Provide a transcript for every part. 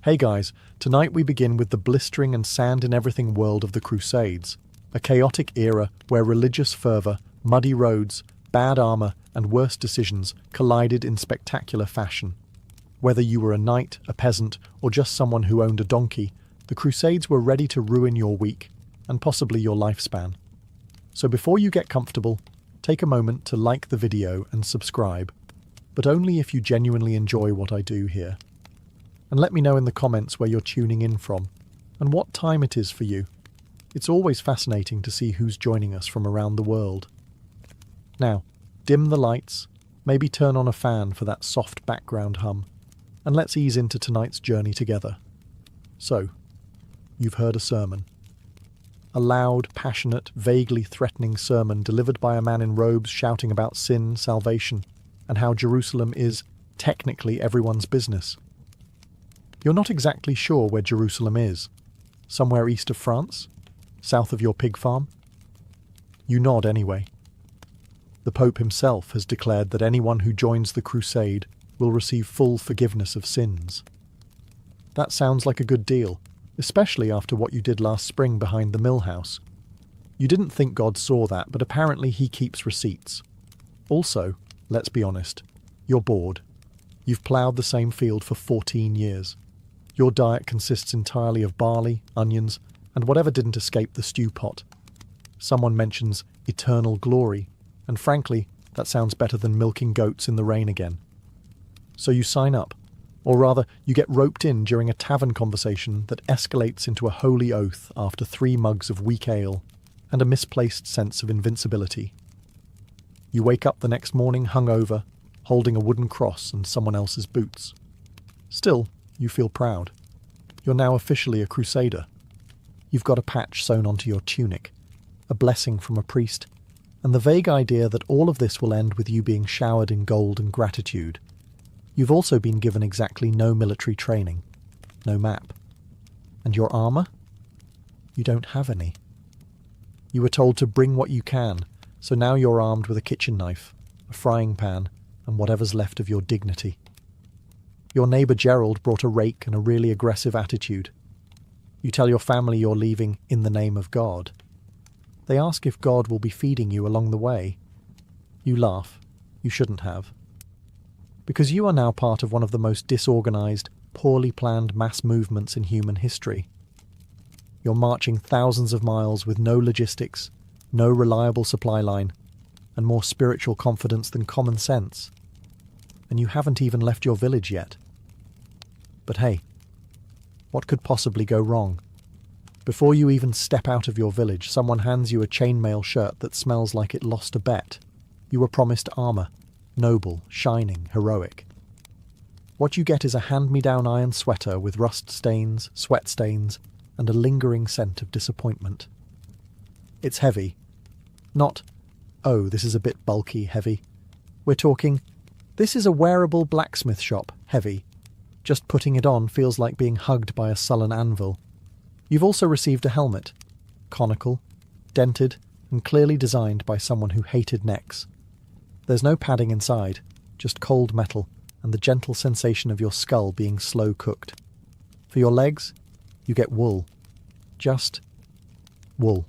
Hey guys, tonight we begin with the blistering and sand-in-everything world of the Crusades, a chaotic era where religious fervour, muddy roads, bad armour and worse decisions collided in spectacular fashion. Whether you were a knight, a peasant, or just someone who owned a donkey, the Crusades were ready to ruin your week, and possibly your lifespan. So before you get comfortable, take a moment to like the video and subscribe, but only if you genuinely enjoy what I do here. And let me know in the comments where you're tuning in from, and what time it is for you. It's always fascinating to see who's joining us from around the world. Now, dim the lights, maybe turn on a fan for that soft background hum, and let's ease into tonight's journey together. So, you've heard a sermon. A loud, passionate, vaguely threatening sermon delivered by a man in robes shouting about sin, salvation, and how Jerusalem is, technically, everyone's business. You're not exactly sure where Jerusalem is. Somewhere east of France? South of your pig farm? You nod anyway. The Pope himself has declared that anyone who joins the crusade will receive full forgiveness of sins. That sounds like a good deal, especially after what you did last spring behind the mill house. You didn't think God saw that, but apparently he keeps receipts. Also, let's be honest, you're bored. You've ploughed the same field for 14 years. Your diet consists entirely of barley, onions, and whatever didn't escape the stew pot. Someone mentions eternal glory, and frankly, that sounds better than milking goats in the rain again. So you sign up, or rather, you get roped in during a tavern conversation that escalates into a holy oath after 3 mugs of weak ale and a misplaced sense of invincibility. You wake up the next morning hungover, holding a wooden cross and someone else's boots. Still, you feel proud. You're now officially a Crusader. You've got a patch sewn onto your tunic, a blessing from a priest, and the vague idea that all of this will end with you being showered in gold and gratitude. You've also been given exactly no military training, no map. And your armour? You don't have any. You were told to bring what you can, so now you're armed with a kitchen knife, a frying pan, and whatever's left of your dignity. Your neighbour Gerald brought a rake and a really aggressive attitude. You tell your family you're leaving in the name of God. They ask if God will be feeding you along the way. You laugh. You shouldn't have. Because you are now part of one of the most disorganised, poorly planned mass movements in human history. You're marching thousands of miles with no logistics, no reliable supply line, and more spiritual confidence than common sense. And you haven't even left your village yet. But hey, what could possibly go wrong? Before you even step out of your village, someone hands you a chainmail shirt that smells like it lost a bet. You were promised armour, noble, shining, heroic. What you get is a hand-me-down iron sweater with rust stains, sweat stains, and a lingering scent of disappointment. It's heavy. Not, oh, this is a bit bulky heavy. We're talking, this is a wearable blacksmith shop heavy. Just putting it on feels like being hugged by a sullen anvil. You've also received a helmet, conical, dented, and clearly designed by someone who hated necks. There's no padding inside, just cold metal and the gentle sensation of your skull being slow cooked. For your legs, you get wool. Just wool.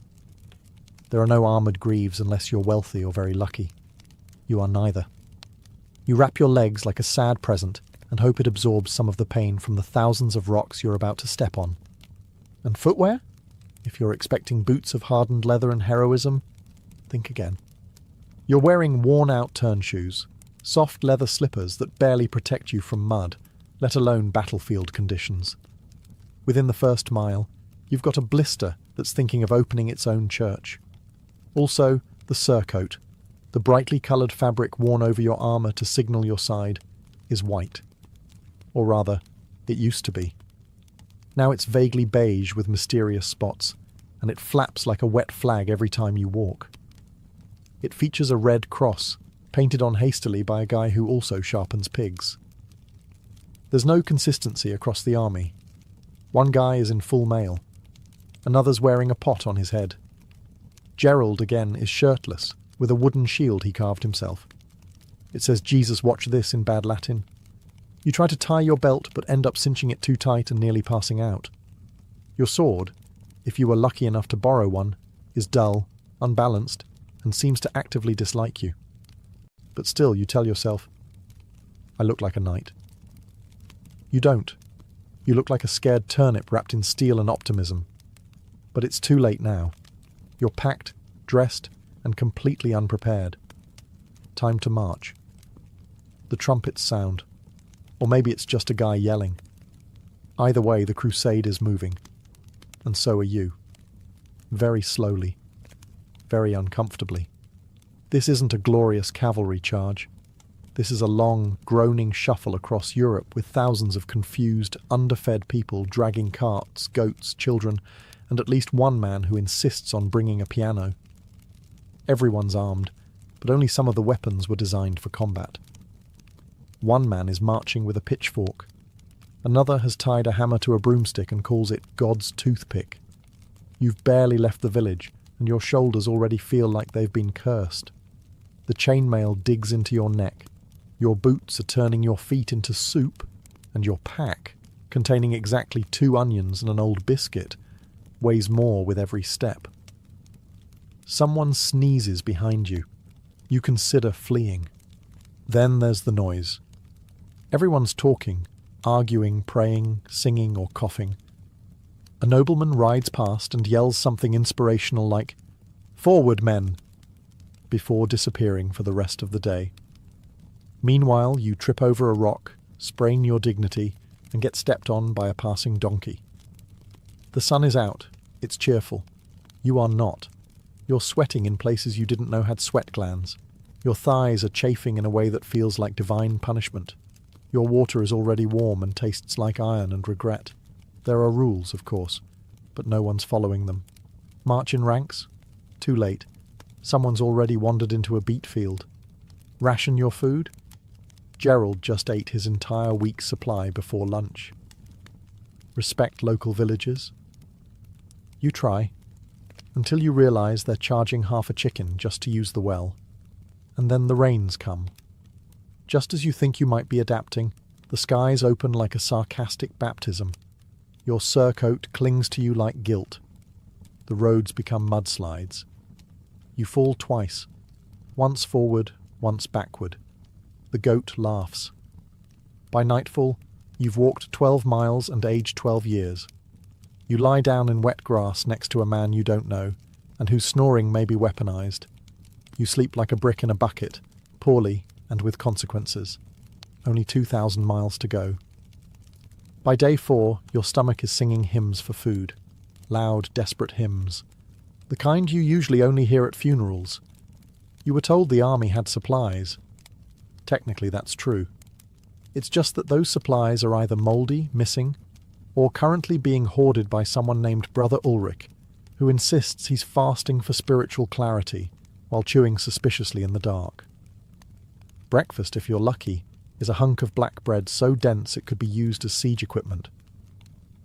There are no armoured greaves unless you're wealthy or very lucky. You are neither. You wrap your legs like a sad present and hope it absorbs some of the pain from the thousands of rocks you're about to step on. And footwear? If you're expecting boots of hardened leather and heroism, think again. You're wearing worn-out turn shoes, soft leather slippers that barely protect you from mud, let alone battlefield conditions. Within the first mile, you've got a blister that's thinking of opening its own church. Also, the surcoat, the brightly coloured fabric worn over your armour to signal your side, is white. Or rather, it used to be. Now it's vaguely beige with mysterious spots, and it flaps like a wet flag every time you walk. It features a red cross, painted on hastily by a guy who also sharpens pigs. There's no consistency across the army. One guy is in full mail. Another's wearing a pot on his head. Gerald, again, is shirtless, with a wooden shield he carved himself. It says, "Jesus watch this" in bad Latin. You try to tie your belt but end up cinching it too tight and nearly passing out. Your sword, if you were lucky enough to borrow one, is dull, unbalanced, and seems to actively dislike you. But still you tell yourself, I look like a knight. You don't. You look like a scared turnip wrapped in steel and optimism. But it's too late now. You're packed, dressed, and completely unprepared. Time to march. The trumpets sound. Or maybe it's just a guy yelling. Either way, the crusade is moving. And so are you. Very slowly. Very uncomfortably. This isn't a glorious cavalry charge. This is a long, groaning shuffle across Europe with thousands of confused, underfed people dragging carts, goats, children, and at least one man who insists on bringing a piano. Everyone's armed, but only some of the weapons were designed for combat. One man is marching with a pitchfork. Another has tied a hammer to a broomstick and calls it God's toothpick. You've barely left the village, and your shoulders already feel like they've been cursed. The chainmail digs into your neck. Your boots are turning your feet into soup, and your pack, containing exactly 2 onions and an old biscuit, weighs more with every step. Someone sneezes behind you. You consider fleeing. Then there's the noise. Everyone's talking, arguing, praying, singing, or coughing. A nobleman rides past and yells something inspirational like, "Forward, men!" before disappearing for the rest of the day. Meanwhile, you trip over a rock, sprain your dignity, and get stepped on by a passing donkey. The sun is out. It's cheerful. You are not. You're sweating in places you didn't know had sweat glands. Your thighs are chafing in a way that feels like divine punishment. Your water is already warm and tastes like iron and regret. There are rules, of course, but no one's following them. March in ranks? Too late. Someone's already wandered into a beet field. Ration your food? Gerald just ate his entire week's supply before lunch. Respect local villagers? You try, until you realise they're charging half a chicken just to use the well. And then the rains come. Just as you think you might be adapting, the skies open like a sarcastic baptism. Your surcoat clings to you like guilt. The roads become mudslides. You fall twice, once forward, once backward. The goat laughs. By nightfall, you've walked 12 miles and aged 12 years. You lie down in wet grass next to a man you don't know, and whose snoring may be weaponized. You sleep like a brick in a bucket, poorly and with consequences. Only 2,000 miles to go. By day 4, your stomach is singing hymns for food. Loud, desperate hymns. The kind you usually only hear at funerals. You were told the army had supplies. Technically that's true. It's just that those supplies are either mouldy, missing, or currently being hoarded by someone named Brother Ulrich, who insists he's fasting for spiritual clarity while chewing suspiciously in the dark. Breakfast, if you're lucky, is a hunk of black bread so dense it could be used as siege equipment.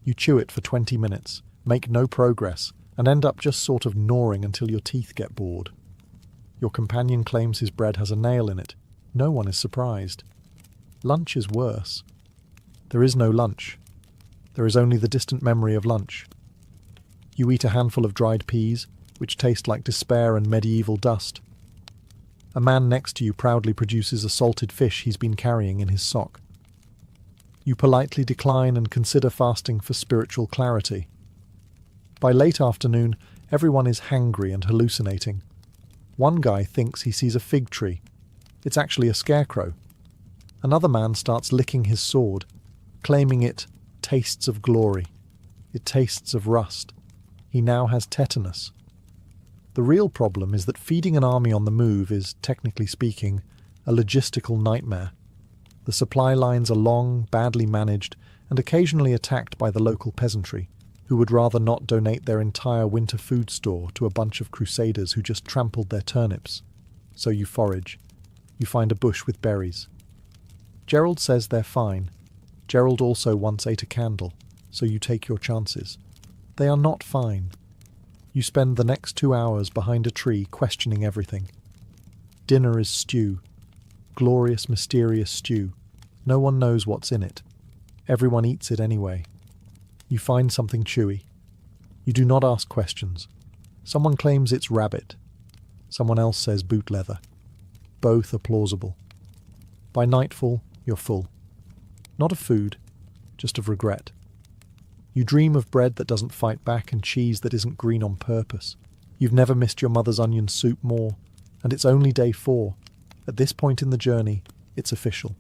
You chew it for 20 minutes, make no progress, and end up just sort of gnawing until your teeth get bored. Your companion claims his bread has a nail in it. No one is surprised. Lunch is worse. There is no lunch. There is only the distant memory of lunch. You eat a handful of dried peas, which taste like despair and medieval dust. A man next to you proudly produces a salted fish he's been carrying in his sock. You politely decline and consider fasting for spiritual clarity. By late afternoon, everyone is hangry and hallucinating. One guy thinks he sees a fig tree. It's actually a scarecrow. Another man starts licking his sword, claiming it tastes of glory. It tastes of rust. He now has tetanus. The real problem is that feeding an army on the move is, technically speaking, a logistical nightmare. The supply lines are long, badly managed, and occasionally attacked by the local peasantry, who would rather not donate their entire winter food store to a bunch of crusaders who just trampled their turnips. So you forage. You find a bush with berries. Gerald says they're fine. Gerald also once ate a candle, so you take your chances. They are not fine. You spend the next 2 hours behind a tree questioning everything. Dinner is stew. Glorious, mysterious stew. No one knows what's in it. Everyone eats it anyway. You find something chewy. You do not ask questions. Someone claims it's rabbit. Someone else says boot leather. Both are plausible. By nightfall, you're full. Not of food, just of regret. You dream of bread that doesn't fight back and cheese that isn't green on purpose. You've never missed your mother's onion soup more, and it's only day 4. At this point in the journey, it's official.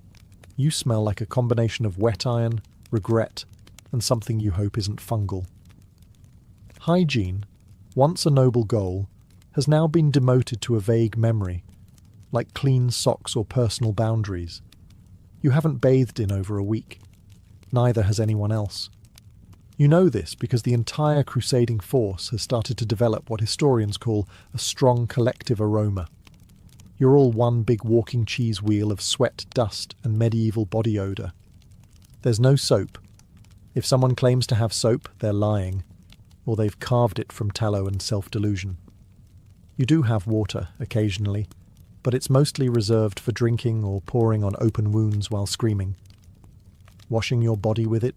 You smell like a combination of wet iron, regret, and something you hope isn't fungal. Hygiene, once a noble goal, has now been demoted to a vague memory, like clean socks or personal boundaries. You haven't bathed in over a week. Neither has anyone else. You know this because the entire crusading force has started to develop what historians call a strong collective aroma. You're all one big walking cheese wheel of sweat, dust, and medieval body odour. There's no soap. If someone claims to have soap, they're lying, or they've carved it from tallow and self-delusion. You do have water, occasionally, but it's mostly reserved for drinking or pouring on open wounds while screaming. Washing your body with it?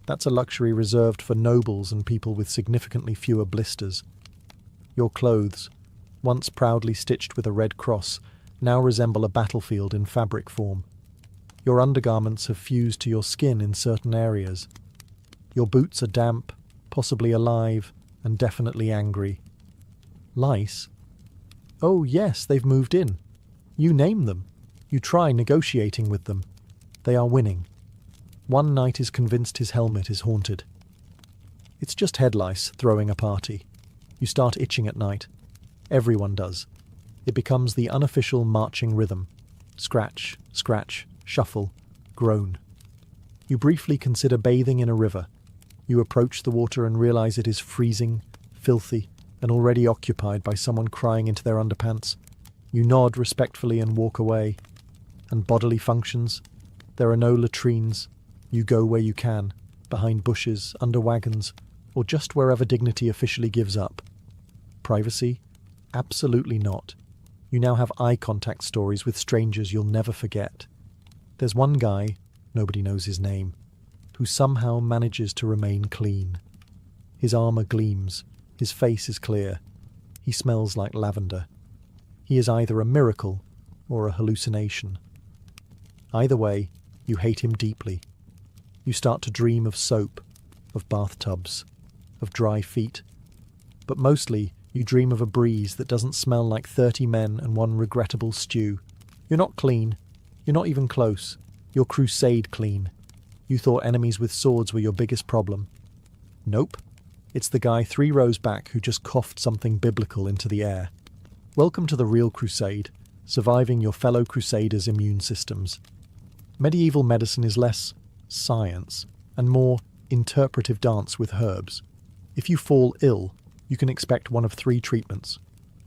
That's a luxury reserved for nobles and people with significantly fewer blisters. Your clothes, once proudly stitched with a red cross, now resemble a battlefield in fabric form. Your undergarments have fused to your skin in certain areas. Your boots are damp, possibly alive, and definitely angry. Lice? Oh yes, they've moved in. You name them. You try negotiating with them. They are winning. One knight is convinced his helmet is haunted. It's just head lice throwing a party. You start itching at night. Everyone does. It becomes the unofficial marching rhythm. Scratch, scratch, shuffle, groan. You briefly consider bathing in a river. You approach the water and realize it is freezing, filthy, and already occupied by someone crying into their underpants. You nod respectfully and walk away. And bodily functions? There are no latrines. You go where you can, behind bushes, under wagons, or just wherever dignity officially gives up. Privacy? Absolutely not. You now have eye contact stories with strangers you'll never forget. There's one guy, nobody knows his name, who somehow manages to remain clean. His armour gleams, his face is clear, he smells like lavender. He is either a miracle or a hallucination. Either way, you hate him deeply. You start to dream of soap, of bathtubs, of dry feet, but mostly you dream of a breeze that doesn't smell like 30 men and one regrettable stew. You're not clean. You're not even close. You're crusade clean. You thought enemies with swords were your biggest problem. Nope. It's the guy 3 rows back who just coughed something biblical into the air. Welcome to the real crusade, surviving your fellow crusaders' immune systems. Medieval medicine is less science and more interpretive dance with herbs. If you fall ill, you can expect one of 3 treatments: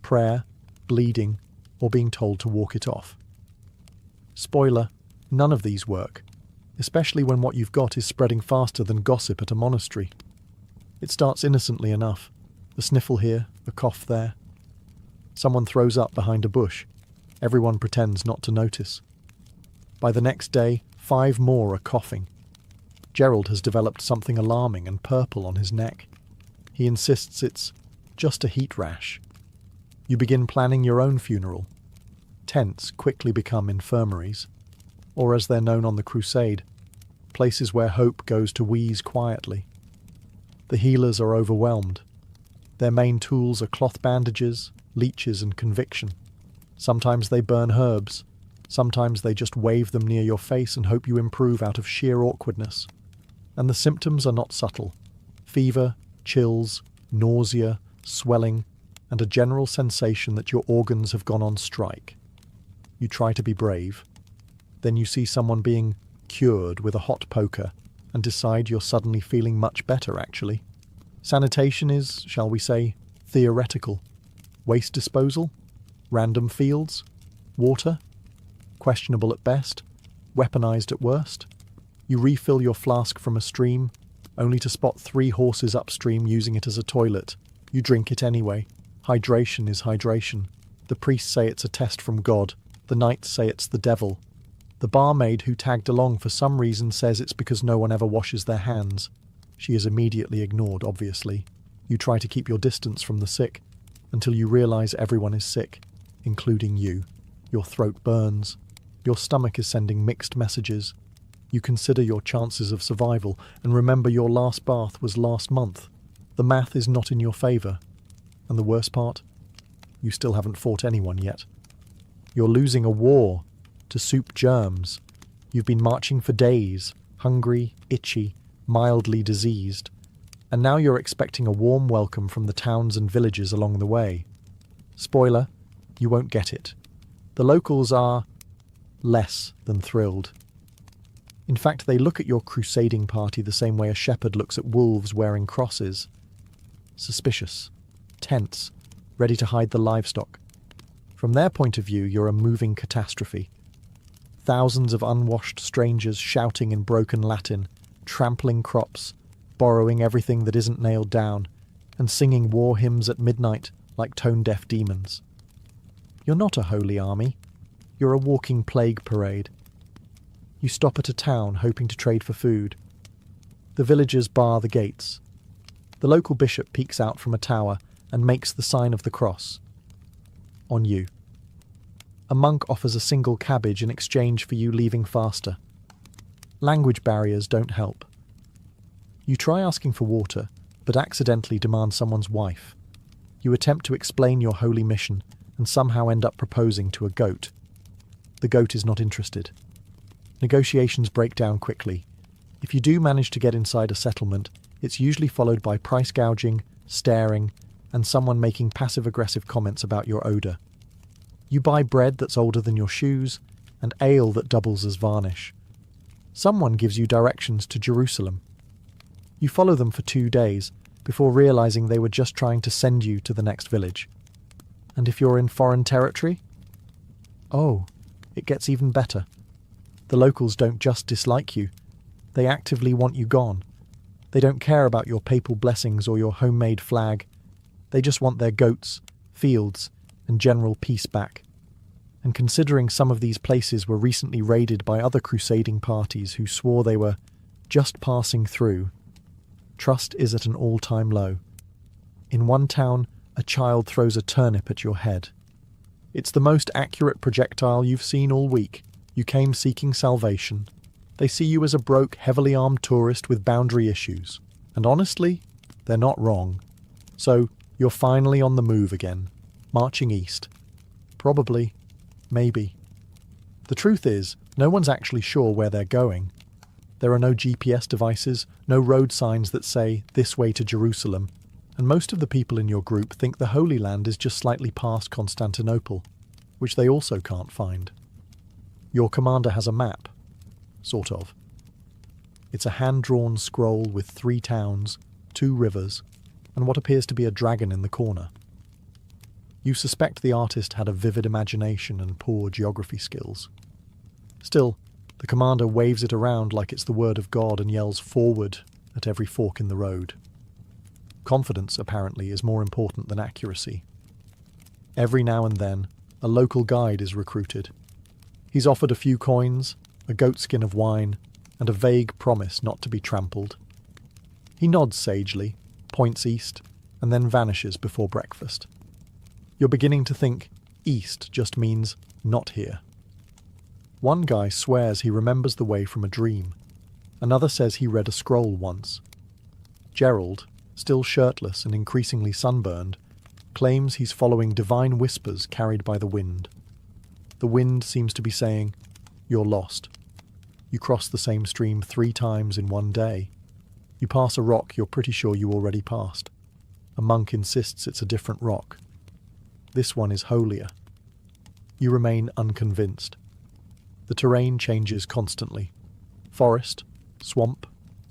prayer, bleeding, or being told to walk it off. Spoiler, none of these work, especially when what you've got is spreading faster than gossip at a monastery. It starts innocently enough. A sniffle here, a cough there. Someone throws up behind a bush. Everyone pretends not to notice. By the next day, 5 more are coughing. Gerald has developed something alarming and purple on his neck. He insists it's just a heat rash. You begin planning your own funeral. Tents quickly become infirmaries, or as they're known on the crusade, places where hope goes to wheeze quietly. The healers are overwhelmed. Their main tools are cloth bandages, leeches, and conviction. Sometimes they burn herbs. Sometimes they just wave them near your face and hope you improve out of sheer awkwardness. And the symptoms are not subtle. Fever, chills, nausea, swelling, and a general sensation that your organs have gone on strike. You try to be brave. Then you see someone being cured with a hot poker and decide you're suddenly feeling much better, actually. Sanitation is, shall we say, theoretical. Waste disposal? Random fields? Water? Questionable at best? Weaponized at worst? You refill your flask from a stream, only to spot 3 horses upstream using it as a toilet. You drink it anyway. Hydration is hydration. The priests say it's a test from God. The knights say it's the devil. The barmaid who tagged along for some reason says it's because no one ever washes their hands. She is immediately ignored, obviously. You try to keep your distance from the sick until you realize everyone is sick, including you. Your throat burns. Your stomach is sending mixed messages. You consider your chances of survival and remember your last bath was last month. The math is not in your favor. And the worst part? You still haven't fought anyone yet. You're losing a war to soup germs. You've been marching for days, hungry, itchy, mildly diseased, and now you're expecting a warm welcome from the towns and villages along the way. Spoiler, you won't get it. The locals are less than thrilled. In fact, they look at your crusading party the same way a shepherd looks at wolves wearing crosses. Suspicious, tense, ready to hide the livestock. From their point of view, you're a moving catastrophe. Thousands of unwashed strangers shouting in broken Latin, trampling crops, borrowing everything that isn't nailed down, and singing war hymns at midnight like tone-deaf demons. You're not a holy army. You're a walking plague parade. You stop at a town hoping to trade for food. The villagers bar the gates. The local bishop peeks out from a tower and makes the sign of the cross. On you. A monk offers a single cabbage in exchange for you leaving faster. Language barriers don't help. You try asking for water, but accidentally demand someone's wife. You attempt to explain your holy mission and somehow end up proposing to a goat. The goat is not interested. Negotiations break down quickly. If you do manage to get inside a settlement, it's usually followed by price gouging, staring, and someone making passive-aggressive comments about your odour. You buy bread that's older than your shoes, and ale that doubles as varnish. Someone gives you directions to Jerusalem. You follow them for 2 days, before realising they were just trying to send you to the next village. And if you're in foreign territory? Oh, it gets even better. The locals don't just dislike you, they actively want you gone. They don't care about your papal blessings or your homemade flag. They just want their goats, fields, and general peace back. And considering some of these places were recently raided by other crusading parties who swore they were just passing through, trust is at an all-time low. In one town, a child throws a turnip at your head. It's the most accurate projectile you've seen all week. You came seeking salvation. They see you as a broke, heavily armed tourist with boundary issues. And honestly, they're not wrong. So, you're finally on the move again, marching east. Probably. Maybe. The truth is, no one's actually sure where they're going. There are no GPS devices, no road signs that say, this way to Jerusalem, and most of the people in your group think the Holy Land is just slightly past Constantinople, which they also can't find. Your commander has a map. Sort of. It's a hand-drawn scroll with 3 towns, 2 rivers, and what appears to be a dragon in the corner. You suspect the artist had a vivid imagination and poor geography skills. Still, the commander waves it around like it's the word of God and yells forward at every fork in the road. Confidence, apparently, is more important than accuracy. Every now and then, a local guide is recruited. He's offered a few coins, a goatskin of wine, and a vague promise not to be trampled. He nods sagely, points east, and then vanishes before breakfast. You're beginning to think east just means not here. One guy swears he remembers the way from a dream. Another says he read a scroll once. Gerald, still shirtless and increasingly sunburned, claims he's following divine whispers carried by the wind. The wind seems to be saying, "You're lost." You cross the same stream 3 times in one day. You pass a rock you're pretty sure you already passed. A monk insists it's a different rock. This one is holier. You remain unconvinced. The terrain changes constantly. Forest, swamp,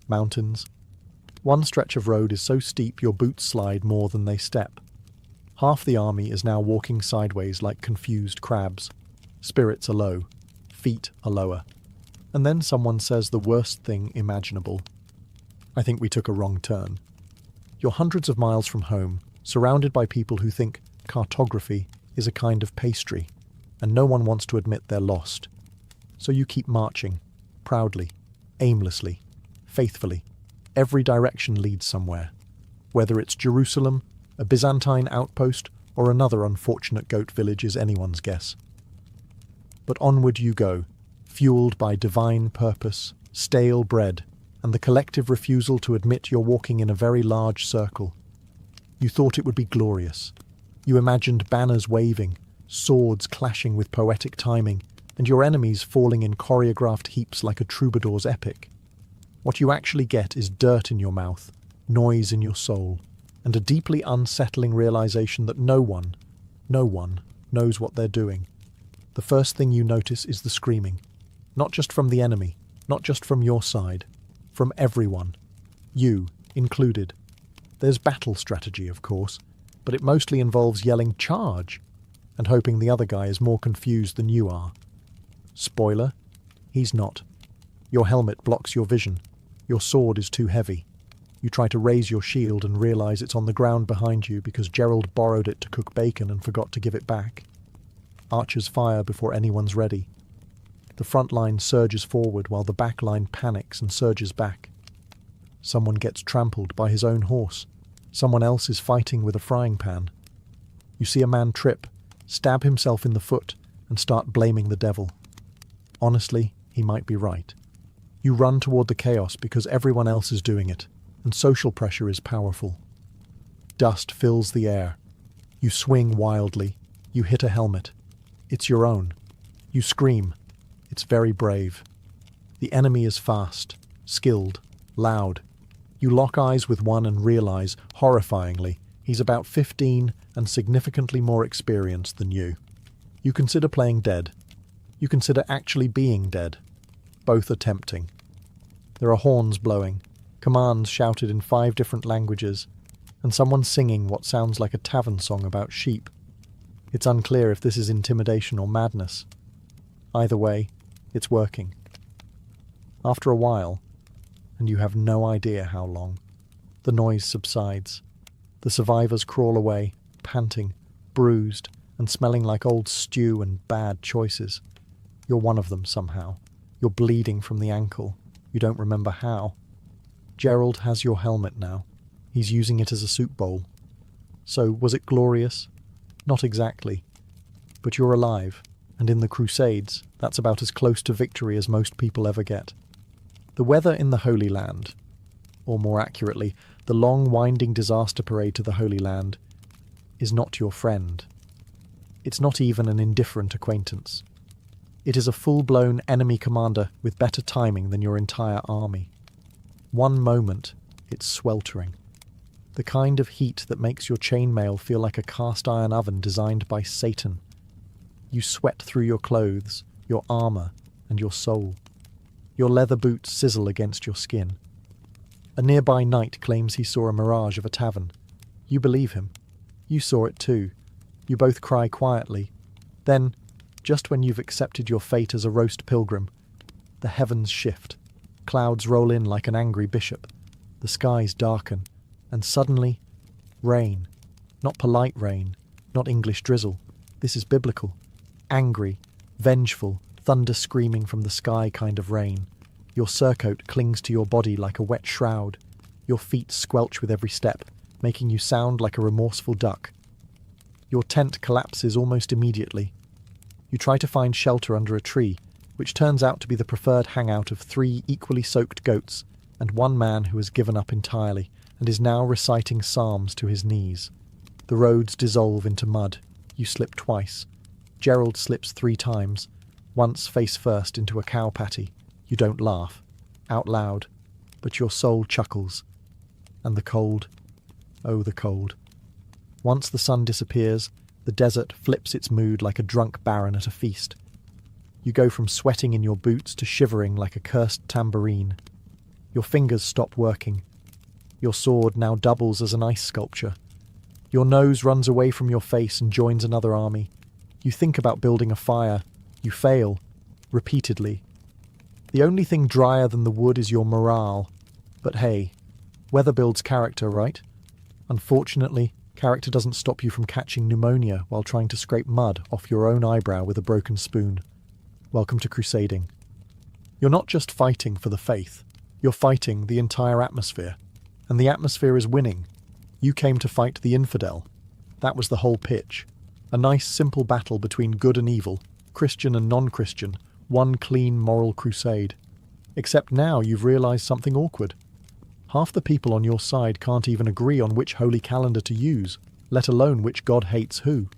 mountains. One stretch of road is so steep your boots slide more than they step. Half the army is now walking sideways like confused crabs. Spirits are low. Feet are lower. And then someone says the worst thing imaginable. I think we took a wrong turn. You're hundreds of miles from home, surrounded by people who think cartography is a kind of pastry, and no one wants to admit they're lost. So you keep marching, proudly, aimlessly, faithfully. Every direction leads somewhere. Whether it's Jerusalem, a Byzantine outpost, or another unfortunate goat village is anyone's guess. But onward you go, fueled by divine purpose, stale bread, and the collective refusal to admit you're walking in a very large circle. You thought it would be glorious. You imagined banners waving, swords clashing with poetic timing, and your enemies falling in choreographed heaps like a troubadour's epic. What you actually get is dirt in your mouth, noise in your soul, and a deeply unsettling realization that no one knows what they're doing. The first thing you notice is the screaming, not just from the enemy, not just from your side, from everyone, you included. There's battle strategy, of course, but it mostly involves yelling "charge" and hoping the other guy is more confused than you are. Spoiler, he's not. Your helmet blocks your vision. Your sword is too heavy. You try to raise your shield and realize it's on the ground behind you because Gerald borrowed it to cook bacon and forgot to give it back. Archers fire before anyone's ready. The front line surges forward while the back line panics and surges back. Someone gets trampled by his own horse. Someone else is fighting with a frying pan. You see a man trip, stab himself in the foot, and start blaming the devil. Honestly, he might be right. You run toward the chaos because everyone else is doing it, and social pressure is powerful. Dust fills the air. You swing wildly. You hit a helmet. It's your own. You scream. It's very brave. The enemy is fast, skilled, loud. You lock eyes with one and realize, horrifyingly, he's about 15 and significantly more experienced than you. You consider playing dead. You consider actually being dead. Both are tempting. There are horns blowing, commands shouted in 5 different languages, and someone singing what sounds like a tavern song about sheep. It's unclear if this is intimidation or madness. Either way, it's working. After a while, and you have no idea how long, the noise subsides. The survivors crawl away, panting, bruised, and smelling like old stew and bad choices. You're one of them somehow. You're bleeding from the ankle. You don't remember how. Gerald has your helmet now. He's using it as a soup bowl. So, was it glorious? Not exactly. But you're alive, and in the Crusades, that's about as close to victory as most people ever get. The weather in the Holy Land, or more accurately, the long winding disaster parade to the Holy Land, is not your friend. It's not even an indifferent acquaintance. It is a full-blown enemy commander with better timing than your entire army. One moment, it's sweltering. The kind of heat that makes your chainmail feel like a cast-iron oven designed by Satan. You sweat through your clothes, your armor, and your soul. Your leather boots sizzle against your skin. A nearby knight claims he saw a mirage of a tavern. You believe him. You saw it too. You both cry quietly. Then, just when you've accepted your fate as a roast pilgrim, the heavens shift. Clouds roll in like an angry bishop. The skies darken. And suddenly, rain. Not polite rain. Not English drizzle. This is biblical. Angry, vengeful, thunder screaming from the sky kind of rain. Your surcoat clings to your body like a wet shroud. Your feet squelch with every step, making you sound like a remorseful duck. Your tent collapses almost immediately. You try to find shelter under a tree, which turns out to be the preferred hangout of 3 equally soaked goats and one man who has given up entirely and is now reciting psalms to his knees. The roads dissolve into mud. You slip twice. Gerald slips 3 times, once face first into a cow patty. You don't laugh, out loud, but your soul chuckles. And the cold, oh the cold. Once the sun disappears, the desert flips its mood like a drunk baron at a feast. You go from sweating in your boots to shivering like a cursed tambourine. Your fingers stop working. Your sword now doubles as an ice sculpture. Your nose runs away from your face and joins another army. You think about building a fire. You fail, repeatedly. The only thing drier than the wood is your morale. But hey, weather builds character, right? Unfortunately, character doesn't stop you from catching pneumonia while trying to scrape mud off your own eyebrow with a broken spoon. Welcome to Crusading. You're not just fighting for the faith, you're fighting the entire atmosphere. And the atmosphere is winning. You came to fight the infidel. That was the whole pitch. A nice simple battle between good and evil, Christian and non-Christian, one clean moral crusade. Except now you've realised something awkward. Half the people on your side can't even agree on which holy calendar to use, let alone which god hates who.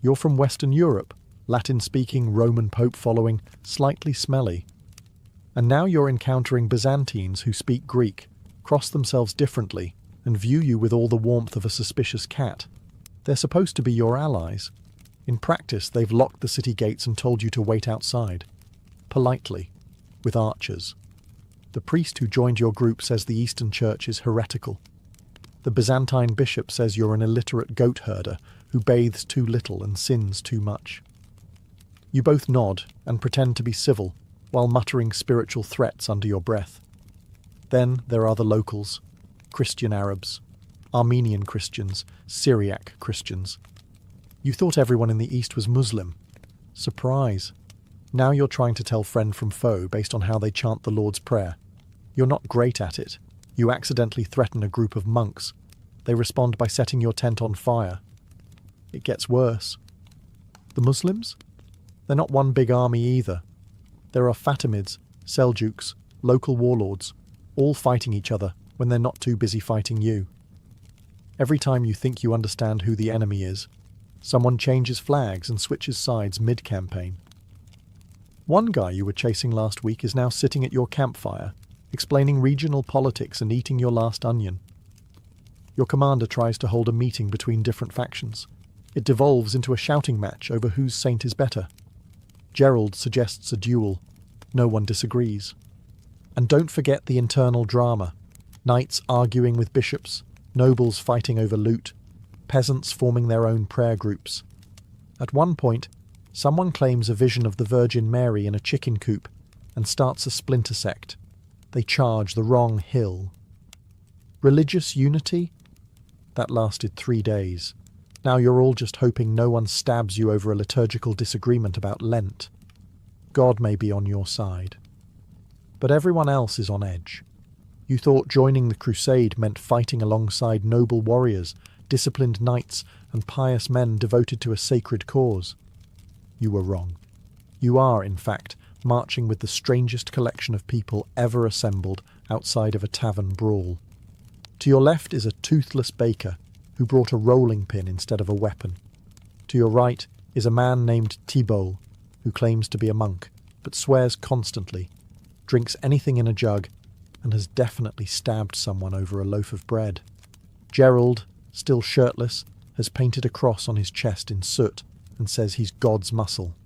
You're from Western Europe, Latin-speaking, Roman Pope-following, slightly smelly. And now you're encountering Byzantines who speak Greek, cross themselves differently, and view you with all the warmth of a suspicious cat. They're supposed to be your allies. In practice, they've locked the city gates and told you to wait outside. Politely, with archers. The priest who joined your group says the Eastern Church is heretical. The Byzantine bishop says you're an illiterate goat herder who bathes too little and sins too much. You both nod and pretend to be civil, while muttering spiritual threats under your breath. Then there are the locals, Christian Arabs, Armenian Christians, Syriac Christians. You thought everyone in the East was Muslim. Surprise. Now you're trying to tell friend from foe based on how they chant the Lord's Prayer. You're not great at it. You accidentally threaten a group of monks. They respond by setting your tent on fire. It gets worse. The Muslims? They're not one big army either. There are Fatimids, Seljuks, local warlords, all fighting each other when they're not too busy fighting you. Every time you think you understand who the enemy is, someone changes flags and switches sides mid-campaign. One guy you were chasing last week is now sitting at your campfire, explaining regional politics and eating your last onion. Your commander tries to hold a meeting between different factions. It devolves into a shouting match over whose saint is better. Gerald suggests a duel. No one disagrees. And don't forget the internal drama. Knights arguing with bishops, nobles fighting over loot, peasants forming their own prayer groups. At one point, someone claims a vision of the Virgin Mary in a chicken coop and starts a splinter sect. They charge the wrong hill. Religious unity? That lasted 3 days. Now you're all just hoping no one stabs you over a liturgical disagreement about Lent. God may be on your side. But everyone else is on edge. You thought joining the crusade meant fighting alongside noble warriors, disciplined knights, and pious men devoted to a sacred cause. You were wrong. You are, in fact, marching with the strangest collection of people ever assembled outside of a tavern brawl. To your left is a toothless baker who brought a rolling pin instead of a weapon. To your right is a man named Thibault, who claims to be a monk, but swears constantly, drinks anything in a jug, and has definitely stabbed someone over a loaf of bread. Gerald, still shirtless, has painted a cross on his chest in soot and says he's God's muscle.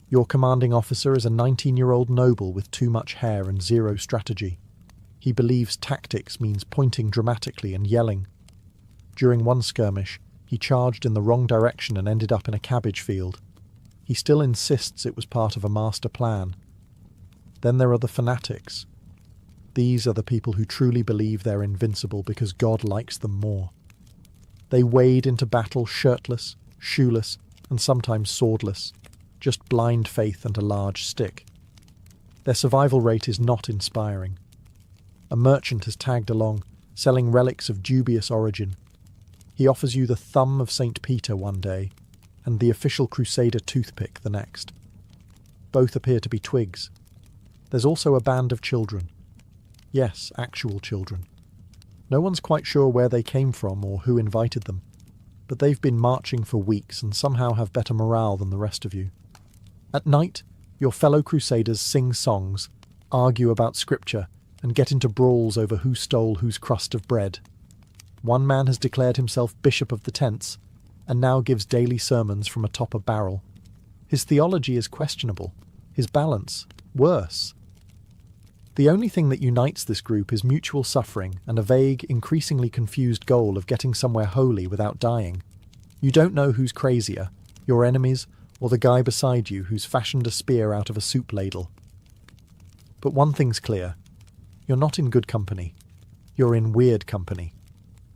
Your commanding officer is a 19-year-old noble with too much hair and zero strategy. He believes tactics means pointing dramatically and yelling. During one skirmish, he charged in the wrong direction and ended up in a cabbage field. He still insists it was part of a master plan. Then there are the fanatics. These are the people who truly believe they're invincible because God likes them more. They wade into battle shirtless, shoeless, and sometimes swordless, just blind faith and a large stick. Their survival rate is not inspiring. A merchant has tagged along, selling relics of dubious origin. He offers you the thumb of St. Peter one day, and the official Crusader toothpick the next. Both appear to be twigs. There's also a band of children. Yes, actual children. No one's quite sure where they came from or who invited them, but they've been marching for weeks and somehow have better morale than the rest of you. At night, your fellow Crusaders sing songs, argue about scripture, and get into brawls over who stole whose crust of bread. One man has declared himself Bishop of the Tents, and now gives daily sermons from atop a barrel. His theology is questionable, his balance worse. The only thing that unites this group is mutual suffering and a vague, increasingly confused goal of getting somewhere holy without dying. You don't know who's crazier, your enemies or the guy beside you who's fashioned a spear out of a soup ladle. But one thing's clear. You're not in good company. You're in weird company.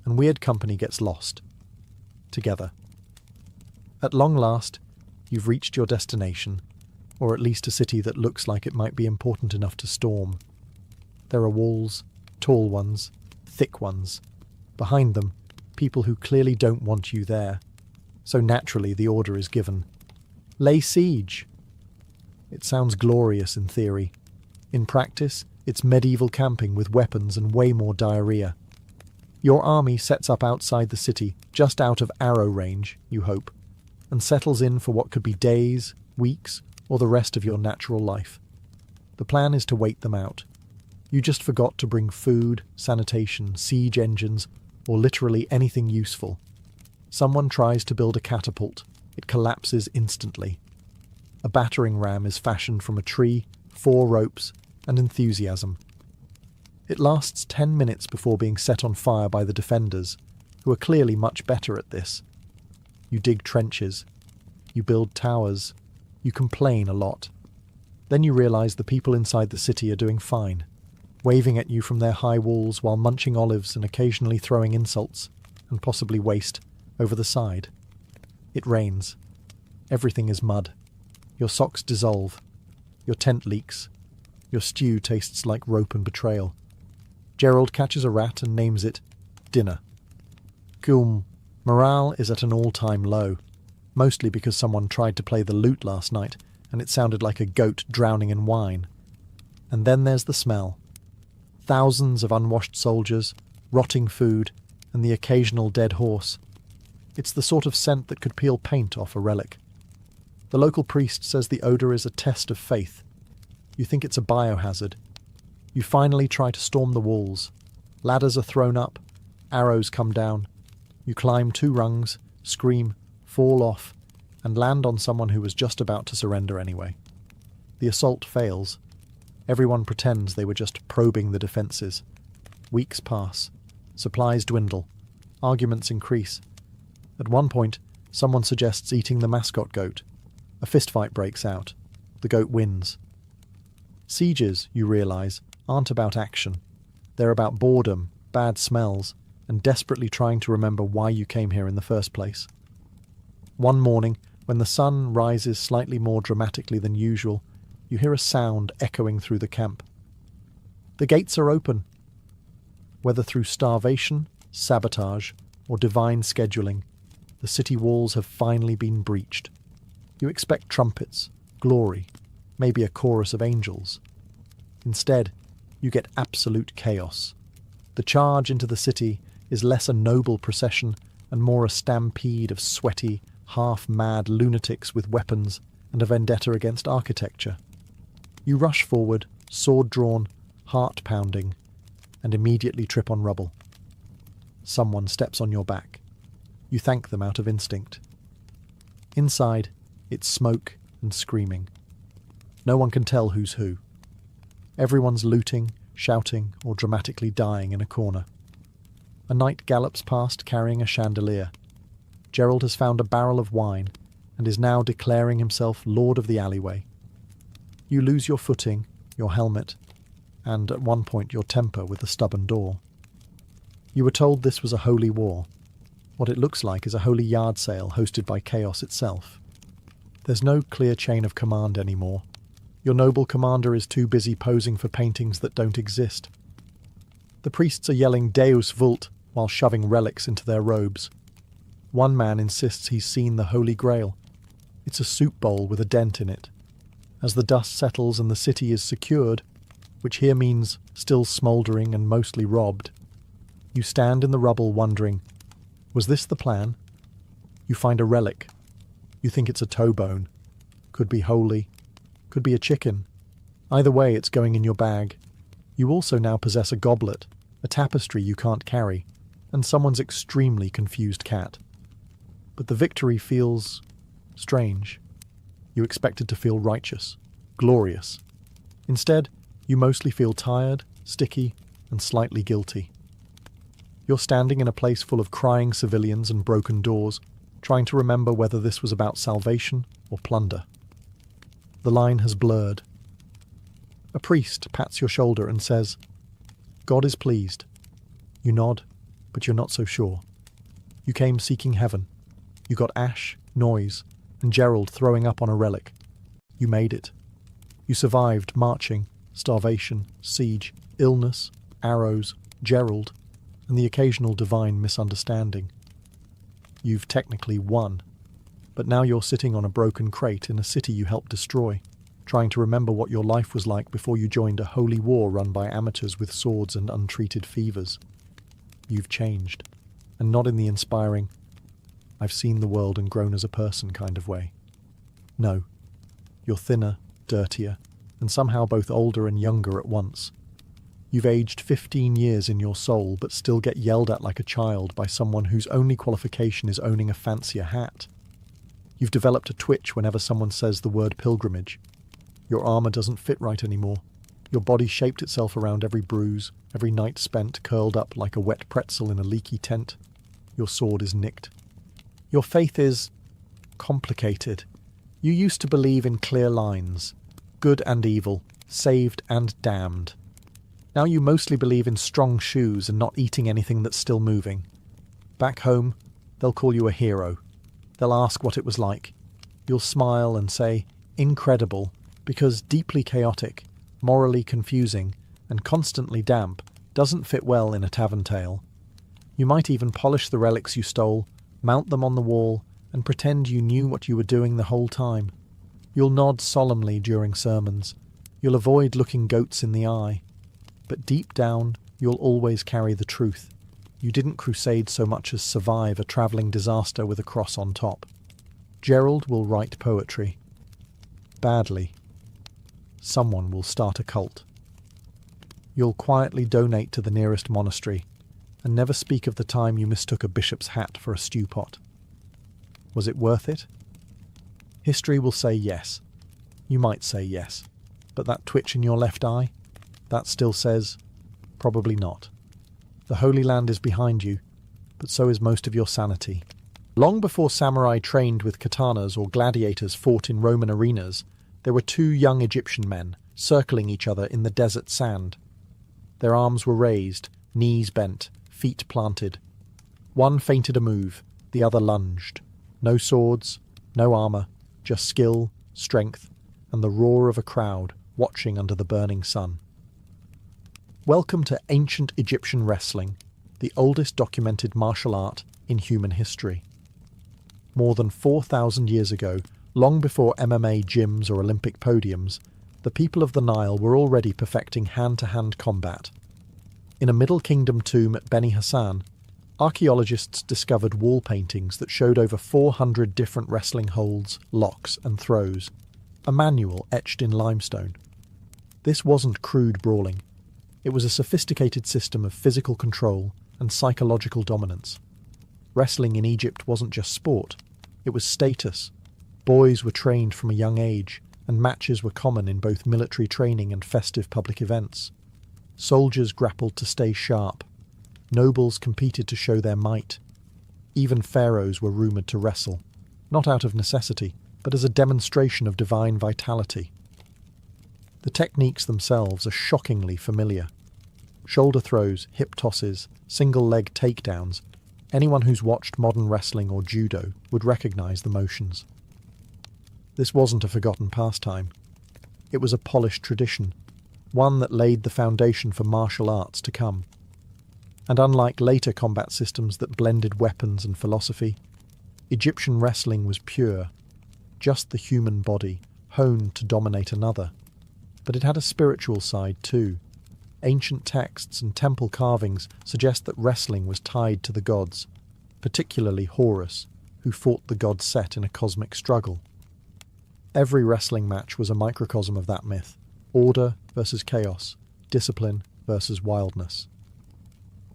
And weird company gets lost. Together. At long last, you've reached your destination, or at least a city that looks like it might be important enough to storm. There are walls, tall ones, thick ones. Behind them, people who clearly don't want you there. So naturally the order is given. Lay siege! It sounds glorious in theory. In practice, it's medieval camping with weapons and way more diarrhea. Your army sets up outside the city, just out of arrow range, you hope, and settles in for what could be days, weeks, or the rest of your natural life. The plan is to wait them out. You just forgot to bring food, sanitation, siege engines, or literally anything useful. Someone tries to build a catapult. It collapses instantly. A battering ram is fashioned from a tree, 4 ropes, and enthusiasm. It lasts 10 minutes before being set on fire by the defenders, who are clearly much better at this. You dig trenches. You build towers. You complain a lot. Then you realise the people inside the city are doing fine, waving at you from their high walls while munching olives and occasionally throwing insults, and possibly waste, over the side. It rains. Everything is mud. Your socks dissolve. Your tent leaks. Your stew tastes like rope and betrayal. Gerald catches a rat and names it dinner. Morale is at an all-time low, mostly because someone tried to play the lute last night and it sounded like a goat drowning in wine. And then there's the smell. Thousands of unwashed soldiers, rotting food, and the occasional dead horse. It's the sort of scent that could peel paint off a relic. The local priest says the odour is a test of faith. You think it's a biohazard. You finally try to storm the walls. Ladders are thrown up. Arrows come down. You climb 2 rungs, scream, fall off, and land on someone who was just about to surrender anyway. The assault fails. Everyone pretends they were just probing the defences. Weeks pass. Supplies dwindle. Arguments increase. At one point, someone suggests eating the mascot goat. A fistfight breaks out. The goat wins. Sieges, you realise, aren't about action. They're about boredom, bad smells, and desperately trying to remember why you came here in the first place. One morning, when the sun rises slightly more dramatically than usual, you hear a sound echoing through the camp. The gates are open. Whether through starvation, sabotage, or divine scheduling, the city walls have finally been breached. You expect trumpets, glory, maybe a chorus of angels. Instead, you get absolute chaos. The charge into the city is less a noble procession and more a stampede of sweaty, half-mad lunatics with weapons and a vendetta against architecture. You rush forward, sword drawn, heart pounding, and immediately trip on rubble. Someone steps on your back. You thank them out of instinct. Inside, it's smoke and screaming. No one can tell who's who. Everyone's looting, shouting, or dramatically dying in a corner. A knight gallops past carrying a chandelier. Gerald has found a barrel of wine and is now declaring himself lord of the alleyway. You lose your footing, your helmet, and at one point your temper with the stubborn door. You were told this was a holy war. What it looks like is a holy yard sale hosted by chaos itself. There's no clear chain of command anymore. Your noble commander is too busy posing for paintings that don't exist. The priests are yelling Deus Vult while shoving relics into their robes. One man insists he's seen the Holy Grail. It's a soup bowl with a dent in it. As the dust settles and the city is secured, which here means still smouldering and mostly robbed, you stand in the rubble wondering, was this the plan? You find a relic. You think it's a toe bone. Could be holy. Could be a chicken. Either way, it's going in your bag. You also now possess a goblet, a tapestry you can't carry, and someone's extremely confused cat. But the victory feels strange. You expected to feel righteous, glorious. Instead, you mostly feel tired, sticky, and slightly guilty. You're standing in a place full of crying civilians and broken doors, trying to remember whether this was about salvation or plunder. The line has blurred. A priest pats your shoulder and says, "God is pleased." You nod, but you're not so sure. You came seeking heaven. You got ash, noise, and Gerald throwing up on a relic. You made it. You survived marching, starvation, siege, illness, arrows, Gerald, and the occasional divine misunderstanding. You've technically won, but now you're sitting on a broken crate in a city you helped destroy, trying to remember what your life was like before you joined a holy war run by amateurs with swords and untreated fevers. You've changed, and not in the inspiring, "I've seen the world and grown as a person" kind of way. No, you're thinner, dirtier, and somehow both older and younger at once. You've aged 15 years in your soul, but still get yelled at like a child by someone whose only qualification is owning a fancier hat. You've developed a twitch whenever someone says the word pilgrimage. Your armour doesn't fit right anymore. Your body shaped itself around every bruise, every night spent curled up like a wet pretzel in a leaky tent. Your sword is nicked. Your faith is complicated. You used to believe in clear lines, good and evil, saved and damned. Now you mostly believe in strong shoes and not eating anything that's still moving. Back home, they'll call you a hero. They'll ask what it was like. You'll smile and say, incredible, because deeply chaotic, morally confusing, and constantly damp doesn't fit well in a tavern tale. You might even polish the relics you stole, mount them on the wall, and pretend you knew what you were doing the whole time. You'll nod solemnly during sermons. You'll avoid looking goats in the eye. But deep down, you'll always carry the truth. You didn't crusade so much as survive a travelling disaster with a cross on top. Gerald will write poetry. Badly. Someone will start a cult. You'll quietly donate to the nearest monastery, and never speak of the time you mistook a bishop's hat for a stew pot. Was it worth it? History will say yes. You might say yes. But that twitch in your left eye? That still says, probably not. The Holy Land is behind you, but so is most of your sanity. Long before samurai trained with katanas or gladiators fought in Roman arenas, there were two young Egyptian men circling each other in the desert sand. Their arms were raised, knees bent, feet planted. One feinted a move, the other lunged. No swords, no armour, just skill, strength, and the roar of a crowd watching under the burning sun. Welcome to ancient Egyptian wrestling, the oldest documented martial art in human history. More than 4,000 years ago, long before MMA gyms or Olympic podiums, the people of the Nile were already perfecting hand-to-hand combat. In a Middle Kingdom tomb at Beni Hassan, archaeologists discovered wall paintings that showed over 400 different wrestling holds, locks and throws, a manual etched in limestone. This wasn't crude brawling. It was a sophisticated system of physical control and psychological dominance. Wrestling in Egypt wasn't just sport, it was status. Boys were trained from a young age, and matches were common in both military training and festive public events. Soldiers grappled to stay sharp. Nobles competed to show their might. Even pharaohs were rumoured to wrestle, not out of necessity, but as a demonstration of divine vitality. The techniques themselves are shockingly familiar. Shoulder throws, hip tosses, single-leg takedowns. Anyone who's watched modern wrestling or judo would recognise the motions. This wasn't a forgotten pastime. It was a polished tradition, one that laid the foundation for martial arts to come. And unlike later combat systems that blended weapons and philosophy, Egyptian wrestling was pure, just the human body, honed to dominate another. But it had a spiritual side too. Ancient texts and temple carvings suggest that wrestling was tied to the gods, particularly Horus, who fought the god Set in a cosmic struggle. Every wrestling match was a microcosm of that myth: order versus chaos, discipline versus wildness.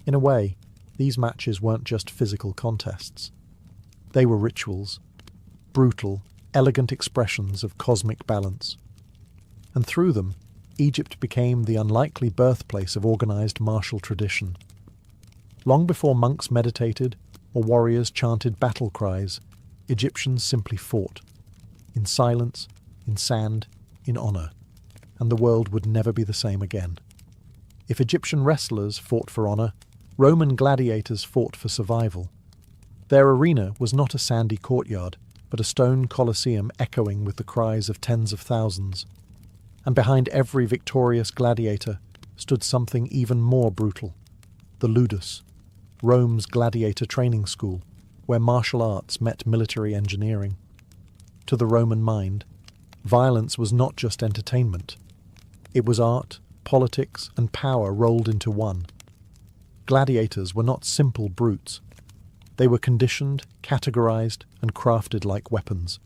In a way, these matches weren't just physical contests. They were rituals, brutal, elegant expressions of cosmic balance. And through them, Egypt became the unlikely birthplace of organised martial tradition. Long before monks meditated or warriors chanted battle cries, Egyptians simply fought. In silence, in sand, in honour. And the world would never be the same again. If Egyptian wrestlers fought for honour, Roman gladiators fought for survival. Their arena was not a sandy courtyard, but a stone colosseum echoing with the cries of tens of thousands. And behind every victorious gladiator stood something even more brutal: the ludus, Rome's gladiator training school, where martial arts met military engineering. To the Roman mind, violence was not just entertainment. It was art, politics, and power rolled into one. Gladiators were not simple brutes. They were conditioned, categorized, and crafted like weapons,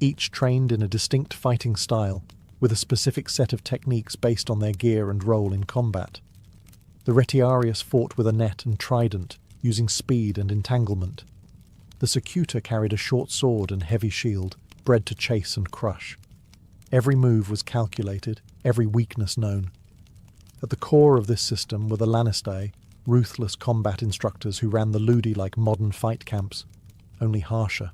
each trained in a distinct fighting style, with a specific set of techniques based on their gear and role in combat. The retiarius fought with a net and trident, using speed and entanglement. The secutor carried a short sword and heavy shield, bred to chase and crush. Every move was calculated, every weakness known. At the core of this system were the Lanistae, ruthless combat instructors who ran the ludi like modern fight camps, only harsher.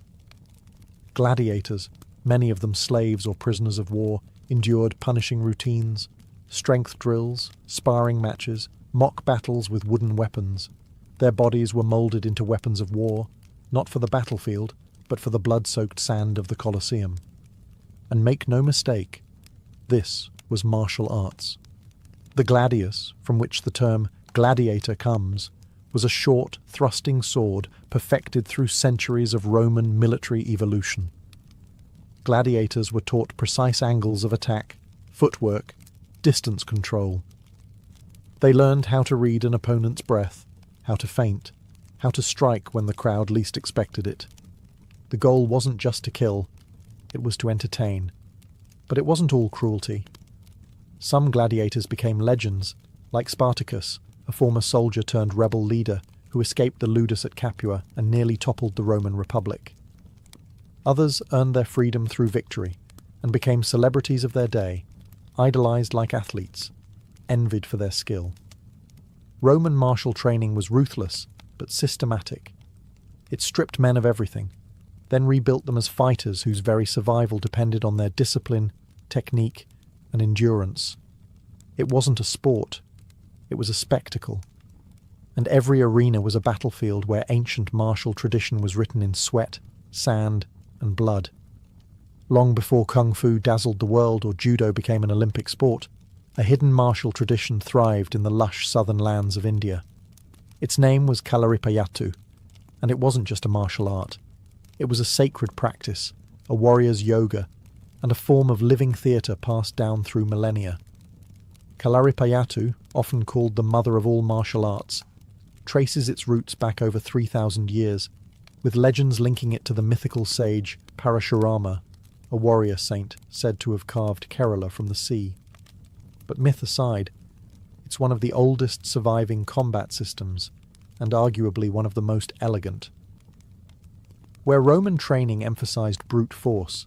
Gladiators, many of them slaves or prisoners of war, endured punishing routines, strength drills, sparring matches, mock battles with wooden weapons. Their bodies were moulded into weapons of war, not for the battlefield, but for the blood-soaked sand of the Colosseum. And make no mistake, this was martial arts. The gladius, from which the term gladiator comes, was a short, thrusting sword perfected through centuries of Roman military evolution. Gladiators were taught precise angles of attack, footwork, distance control. They learned how to read an opponent's breath, how to feint, how to strike when the crowd least expected it. The goal wasn't just to kill, it was to entertain. But it wasn't all cruelty. Some gladiators became legends, like Spartacus, a former soldier turned rebel leader who escaped the ludus at Capua and nearly toppled the Roman Republic. Others earned their freedom through victory and became celebrities of their day, idolized like athletes, envied for their skill. Roman martial training was ruthless but systematic. It stripped men of everything, then rebuilt them as fighters whose very survival depended on their discipline, technique, and endurance. It wasn't a sport, it was a spectacle. And every arena was a battlefield where ancient martial tradition was written in sweat, sand, and blood. Long before Kung Fu dazzled the world or Judo became an Olympic sport, a hidden martial tradition thrived in the lush southern lands of India. Its name was Kalaripayattu, and it wasn't just a martial art. It was a sacred practice, a warrior's yoga, and a form of living theatre passed down through millennia. Kalaripayattu, often called the mother of all martial arts, traces its roots back over 3,000 years, with legends linking it to the mythical sage Parashurama, a warrior saint said to have carved Kerala from the sea. But myth aside, it's one of the oldest surviving combat systems, and arguably one of the most elegant. Where Roman training emphasized brute force,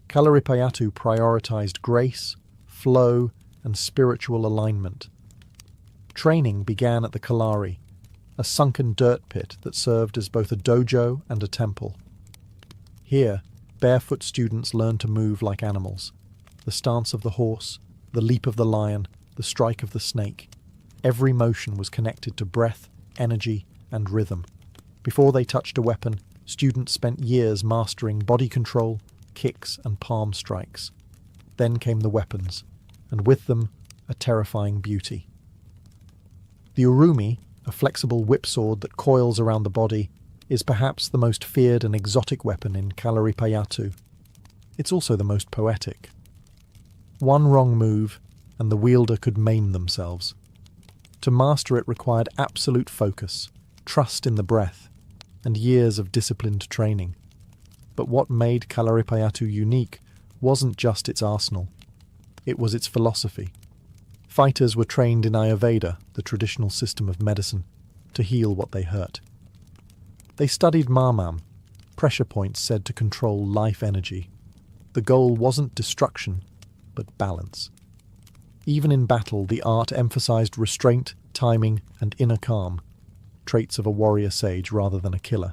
Kalaripayattu prioritized grace, flow, and spiritual alignment. Training began at the Kalari, a sunken dirt pit that served as both a dojo and a temple. Here, barefoot students learned to move like animals. The stance of the horse, the leap of the lion, the strike of the snake. Every motion was connected to breath, energy, and rhythm. Before they touched a weapon, students spent years mastering body control, kicks, and palm strikes. Then came the weapons, and with them, a terrifying beauty. The urumi, a flexible whip sword that coils around the body, is perhaps the most feared and exotic weapon in Kalaripayattu. It's also the most poetic. One wrong move, and the wielder could maim themselves. To master it required absolute focus, trust in the breath, and years of disciplined training. But what made Kalaripayattu unique wasn't just its arsenal. It was its philosophy. Fighters were trained in Ayurveda, the traditional system of medicine, to heal what they hurt. They studied marmam, pressure points said to control life energy. The goal wasn't destruction, but balance. Even in battle, the art emphasized restraint, timing, and inner calm, traits of a warrior sage rather than a killer.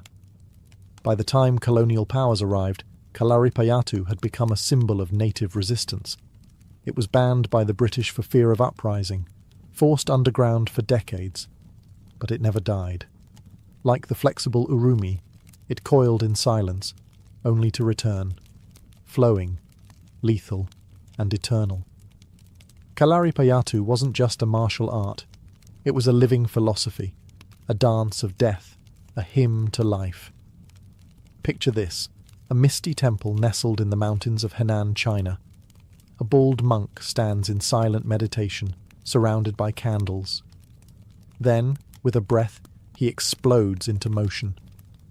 By the time colonial powers arrived, Kalaripayattu had become a symbol of native resistance. It was banned by the British for fear of uprising, forced underground for decades, but it never died. Like the flexible urumi, it coiled in silence, only to return, flowing, lethal, and eternal. Kalaripayattu wasn't just a martial art. It was a living philosophy, a dance of death, a hymn to life. Picture this, a misty temple nestled in the mountains of Henan, China. A bald monk stands in silent meditation, surrounded by candles. Then, with a breath, he explodes into motion,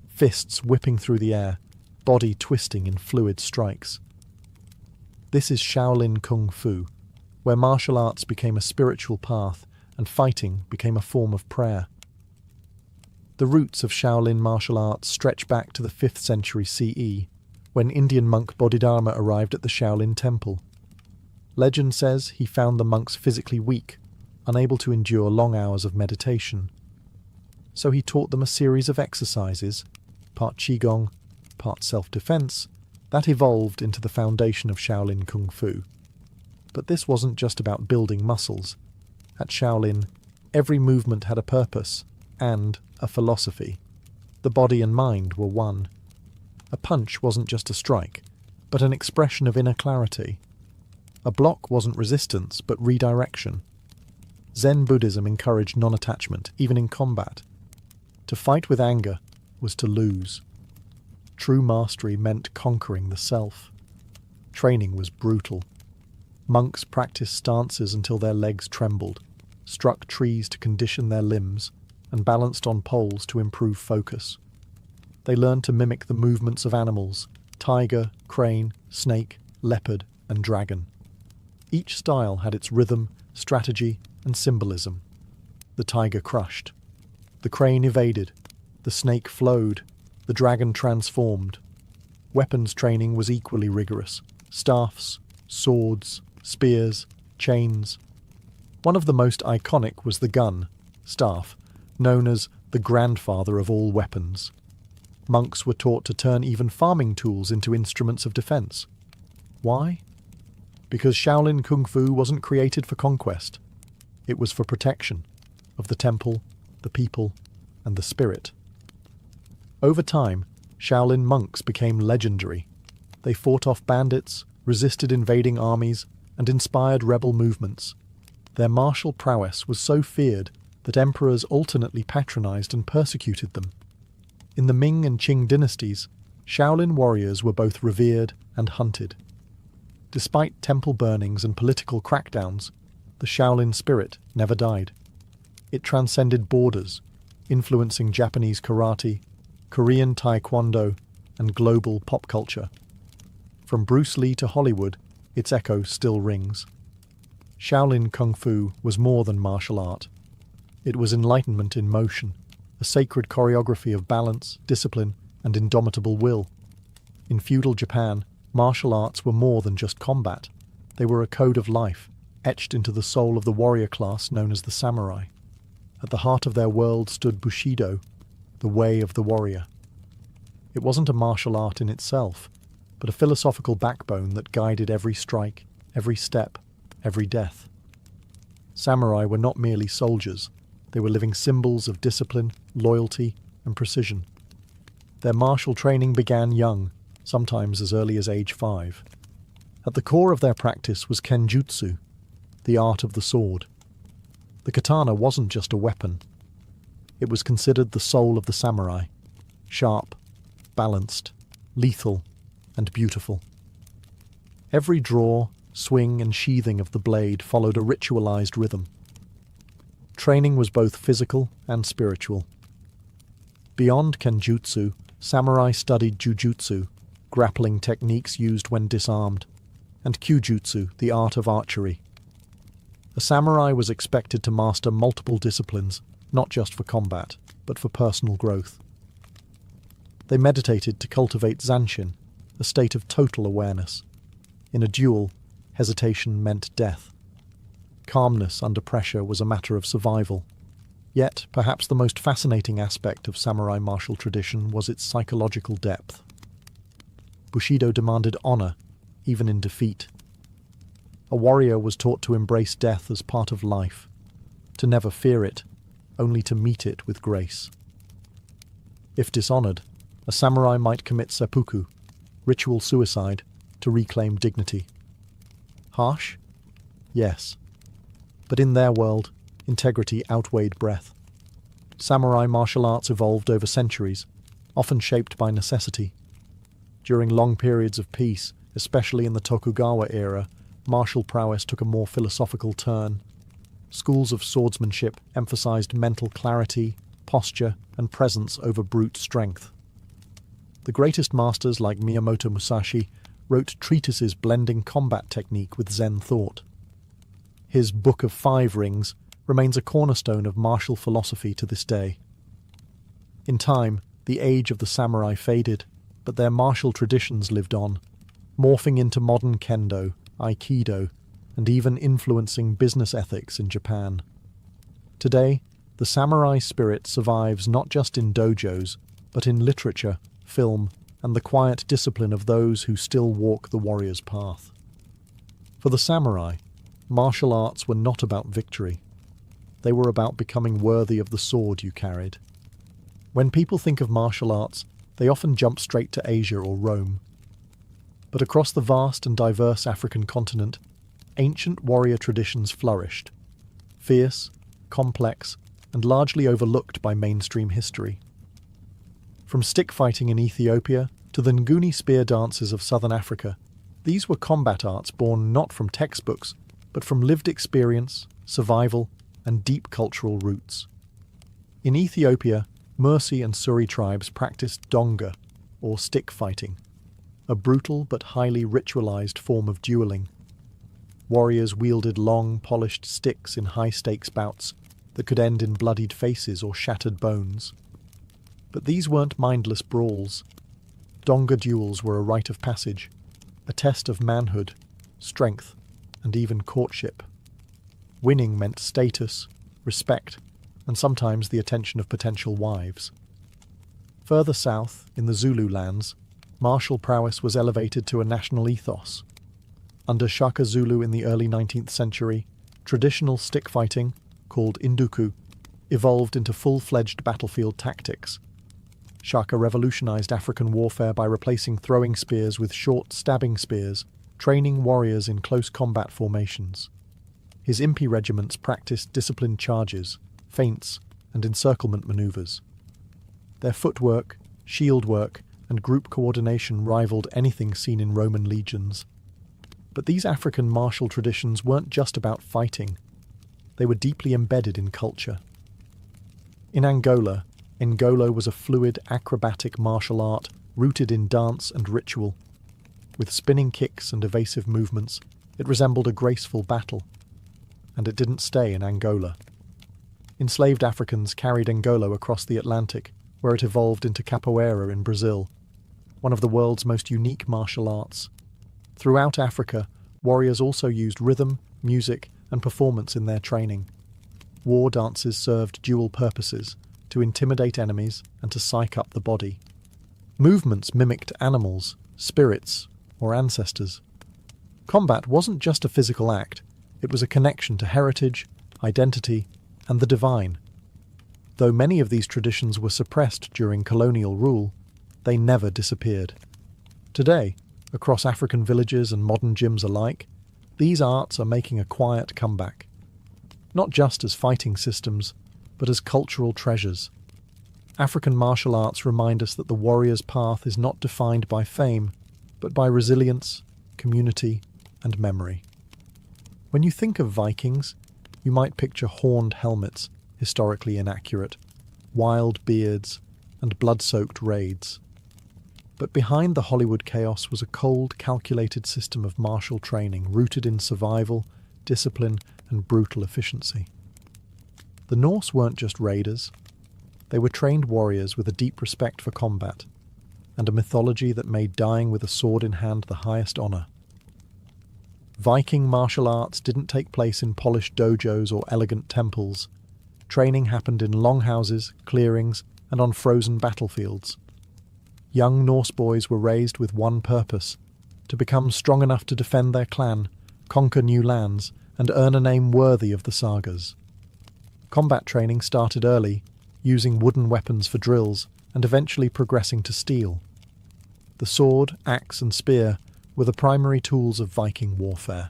fists whipping through the air, body twisting in fluid strikes. This is Shaolin Kung Fu, where martial arts became a spiritual path and fighting became a form of prayer. The roots of Shaolin martial arts stretch back to the 5th century CE, when Indian monk Bodhidharma arrived at the Shaolin temple. Legend says he found the monks physically weak, unable to endure long hours of meditation. So he taught them a series of exercises, part Qigong, part self-defense, that evolved into the foundation of Shaolin Kung Fu. But this wasn't just about building muscles. At Shaolin, every movement had a purpose and a philosophy. The body and mind were one. A punch wasn't just a strike, but an expression of inner clarity. A block wasn't resistance, but redirection. Zen Buddhism encouraged non-attachment, even in combat. To fight with anger was to lose. True mastery meant conquering the self. Training was brutal. Monks practiced stances until their legs trembled, struck trees to condition their limbs, and balanced on poles to improve focus. They learned to mimic the movements of animals: tiger, crane, snake, leopard, and dragon. Each style had its rhythm, strategy, and symbolism. The tiger crushed. The crane evaded. The snake flowed. The dragon transformed. Weapons training was equally rigorous: staffs, swords, spears, chains. One of the most iconic was the gun, staff, known as the grandfather of all weapons. Monks were taught to turn even farming tools into instruments of defense. Why? Because Shaolin Kung Fu wasn't created for conquest. It was for protection of the temple, the people, and the spirit. Over time, Shaolin monks became legendary. They fought off bandits, resisted invading armies, and inspired rebel movements. Their martial prowess was so feared that emperors alternately patronized and persecuted them. In the Ming and Qing dynasties, Shaolin warriors were both revered and hunted. Despite temple burnings and political crackdowns, the Shaolin spirit never died. It transcended borders, influencing Japanese karate, Korean taekwondo, and global pop culture. From Bruce Lee to Hollywood, its echo still rings. Shaolin Kung Fu was more than martial art. It was enlightenment in motion, a sacred choreography of balance, discipline, and indomitable will. In feudal Japan, martial arts were more than just combat. They were a code of life, etched into the soul of the warrior class known as the samurai. At the heart of their world stood Bushido, the way of the warrior. It wasn't a martial art in itself, but a philosophical backbone that guided every strike, every step, every death. Samurai were not merely soldiers. They were living symbols of discipline, loyalty, and precision. Their martial training began young, sometimes as early as age 5. At the core of their practice was kenjutsu, the art of the sword. The katana wasn't just a weapon. It was considered the soul of the samurai, sharp, balanced, lethal, and beautiful. Every draw, swing, and sheathing of the blade followed a ritualized rhythm. Training was both physical and spiritual. Beyond kenjutsu, samurai studied jujutsu, grappling techniques used when disarmed, and kyujutsu, the art of archery. A samurai was expected to master multiple disciplines, not just for combat, but for personal growth. They meditated to cultivate zanshin, a state of total awareness. In a duel, hesitation meant death. Calmness under pressure was a matter of survival. Yet, perhaps the most fascinating aspect of samurai martial tradition was its psychological depth. Bushido demanded honor, even in defeat. A warrior was taught to embrace death as part of life, to never fear it, only to meet it with grace. If dishonored, a samurai might commit seppuku, ritual suicide, to reclaim dignity. Harsh? Yes, But in their world, integrity outweighed breadth. Samurai martial arts evolved over centuries, often shaped by necessity. During long periods of peace, especially in the Tokugawa era, martial prowess took a more philosophical turn. Schools of swordsmanship emphasized mental clarity, posture, and presence over brute strength. The greatest masters like Miyamoto Musashi wrote treatises blending combat technique with Zen thought. His Book of Five Rings remains a cornerstone of martial philosophy to this day. In time, the age of the samurai faded, but their martial traditions lived on, morphing into modern kendo, aikido, and even influencing business ethics in Japan. Today, the samurai spirit survives not just in dojos, but in literature, film, and the quiet discipline of those who still walk the warrior's path. For the samurai, martial arts were not about victory. They were about becoming worthy of the sword you carried. When people think of martial arts, they often jump straight to Asia or Rome. But across the vast and diverse African continent, ancient warrior traditions flourished, fierce, complex, and largely overlooked by mainstream history. From stick fighting in Ethiopia to the Nguni spear dances of southern Africa, these were combat arts born not from textbooks, but from lived experience, survival, and deep cultural roots. In Ethiopia, Mursi and Suri tribes practiced donga, or stick fighting, a brutal but highly ritualized form of dueling. Warriors wielded long, polished sticks in high-stakes bouts that could end in bloodied faces or shattered bones. But these weren't mindless brawls. Donga duels were a rite of passage, a test of manhood, strength, and even courtship. Winning meant status, respect, and sometimes the attention of potential wives. Further south, in the Zulu lands, martial prowess was elevated to a national ethos. Under Shaka Zulu in the early 19th century, traditional stick fighting, called induku, evolved into full-fledged battlefield tactics. Shaka revolutionized African warfare by replacing throwing spears with short stabbing spears, training warriors in close combat formations. His impi regiments practiced disciplined charges, feints, and encirclement maneuvers. Their footwork, shield work, and group coordination rivaled anything seen in Roman legions. But these African martial traditions weren't just about fighting. They were deeply embedded in culture. In Angola, Ngolo was a fluid, acrobatic martial art rooted in dance and ritual. With spinning kicks and evasive movements, it resembled a graceful battle. And it didn't stay in Angola. Enslaved Africans carried Ngolo across the Atlantic, where it evolved into capoeira in Brazil, one of the world's most unique martial arts. Throughout Africa, warriors also used rhythm, music, and performance in their training. War dances served dual purposes, to intimidate enemies and to psych up the body. Movements mimicked animals, spirits, or ancestors. Combat wasn't just a physical act, it was a connection to heritage, identity, and the divine. Though many of these traditions were suppressed during colonial rule, they never disappeared. Today, across African villages and modern gyms alike, these arts are making a quiet comeback. Not just as fighting systems, but as cultural treasures. African martial arts remind us that the warrior's path is not defined by fame, but by resilience, community, and memory. When you think of Vikings, you might picture horned helmets, historically inaccurate, wild beards, and blood-soaked raids. But behind the Hollywood chaos was a cold, calculated system of martial training rooted in survival, discipline, and brutal efficiency. The Norse weren't just raiders. They were trained warriors with a deep respect for combat, and a mythology that made dying with a sword in hand the highest honor. Viking martial arts didn't take place in polished dojos or elegant temples. Training happened in longhouses, clearings, and on frozen battlefields. Young Norse boys were raised with one purpose: to become strong enough to defend their clan, conquer new lands, and earn a name worthy of the sagas. Combat training started early, using wooden weapons for drills, and eventually progressing to steel. The sword, axe, and spear were the primary tools of Viking warfare.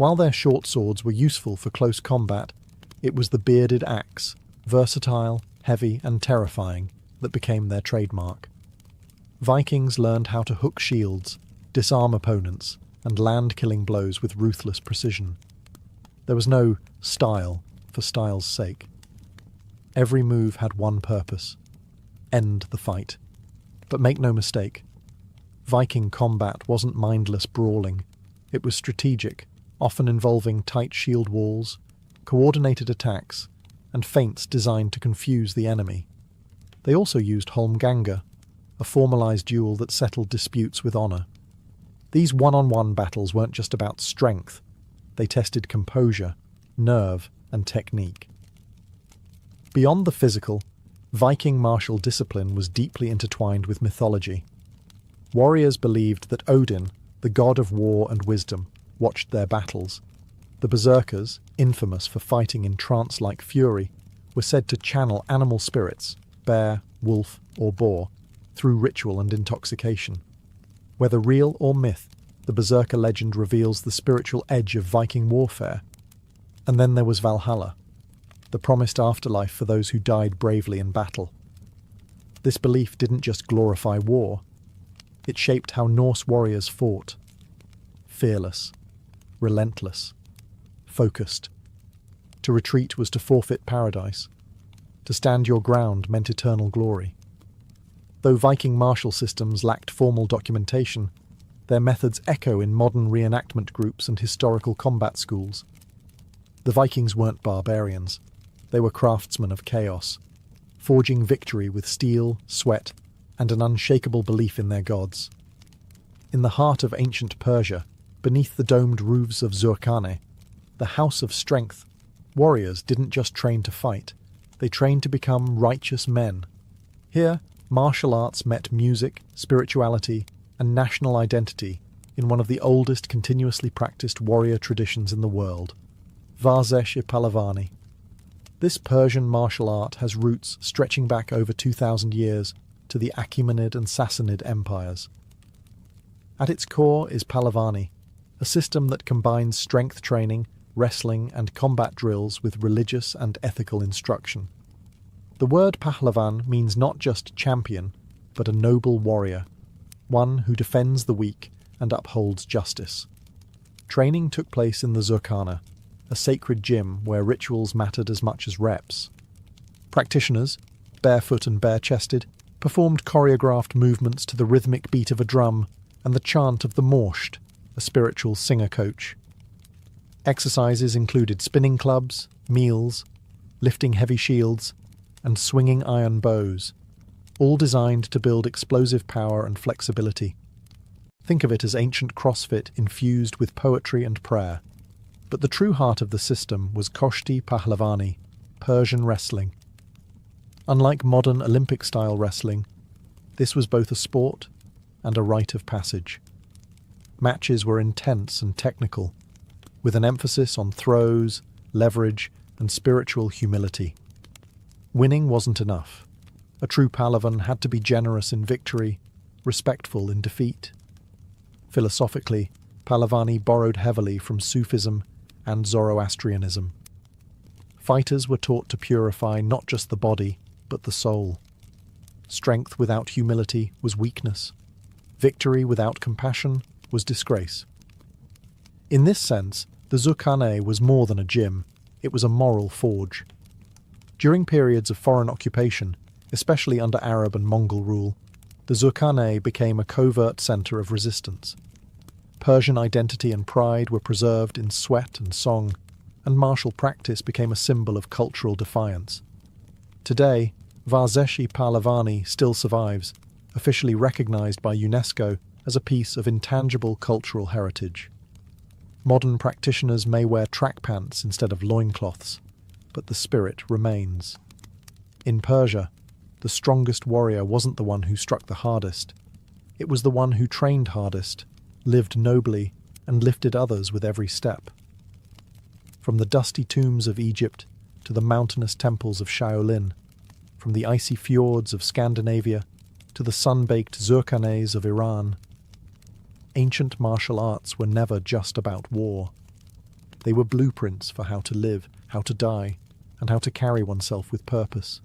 While their short swords were useful for close combat, it was the bearded axe, versatile, heavy, and terrifying, that became their trademark. Vikings learned how to hook shields, disarm opponents, and land killing blows with ruthless precision. There was no style for style's sake. Every move had one purpose: end the fight. But make no mistake, Viking combat wasn't mindless brawling. It was strategic, often involving tight shield walls, coordinated attacks, and feints designed to confuse the enemy. They also used holmganga, a formalised duel that settled disputes with honour. These one-on-one battles weren't just about strength. They tested composure, nerve, and technique. Beyond the physical, Viking martial discipline was deeply intertwined with mythology. Warriors believed that Odin, the god of war and wisdom, watched their battles. The berserkers, infamous for fighting in trance-like fury, were said to channel animal spirits, bear, wolf, or boar, through ritual and intoxication. Whether real or myth, the berserker legend reveals the spiritual edge of Viking warfare. And then there was Valhalla, the promised afterlife for those who died bravely in battle. This belief didn't just glorify war. It shaped how Norse warriors fought. Fearless, relentless, focused. To retreat was to forfeit paradise. To stand your ground meant eternal glory. Though Viking martial systems lacked formal documentation, their methods echo in modern reenactment groups and historical combat schools. The Vikings weren't barbarians. They were craftsmen of chaos, forging victory with steel, sweat, and an unshakable belief in their gods. In the heart of ancient Persia, beneath the domed roofs of Zurkane, the House of Strength, warriors didn't just train to fight, they trained to become righteous men. Here, martial arts met music, spirituality, and national identity in one of the oldest continuously practiced warrior traditions in the world, Varzesh Palavani. This Persian martial art has roots stretching back over 2,000 years to the Achaemenid and Sassanid empires. At its core is Palavani, a system that combines strength training, wrestling, and combat drills with religious and ethical instruction. The word Pahlavan means not just champion, but a noble warrior, one who defends the weak and upholds justice. Training took place in the Zurkana, a sacred gym where rituals mattered as much as reps. Practitioners, barefoot and bare-chested, performed choreographed movements to the rhythmic beat of a drum and the chant of the Morsht, a spiritual singer-coach. Exercises included spinning clubs, meals, lifting heavy shields, and swinging iron bows, all designed to build explosive power and flexibility. Think of it as ancient CrossFit infused with poetry and prayer. But the true heart of the system was Koshti Pahlavani, Persian wrestling. Unlike modern Olympic-style wrestling, this was both a sport and a rite of passage. Matches were intense and technical, with an emphasis on throws, leverage, and spiritual humility. Winning wasn't enough. A true Pahlavan had to be generous in victory, respectful in defeat. Philosophically, Pahlavani borrowed heavily from Sufism and Zoroastrianism. Fighters were taught to purify not just the body, but the soul. Strength without humility was weakness. Victory without compassion was disgrace. In this sense, the Zurkane was more than a gym, it was a moral forge. During periods of foreign occupation, especially under Arab and Mongol rule, the Zurkane became a covert centre of resistance. Persian identity and pride were preserved in sweat and song, and martial practice became a symbol of cultural defiance. Today, Varzeshi Pahlavani still survives, officially recognised by UNESCO as a piece of intangible cultural heritage. Modern practitioners may wear track pants instead of loincloths, but the spirit remains. In Persia, the strongest warrior wasn't the one who struck the hardest. It was the one who trained hardest, lived nobly, and lifted others with every step. From the dusty tombs of Egypt to the mountainous temples of Shaolin, from the icy fjords of Scandinavia to the sun-baked Zurkanes of Iran, ancient martial arts were never just about war. They were blueprints for how to live, how to die, and how to carry oneself with purpose.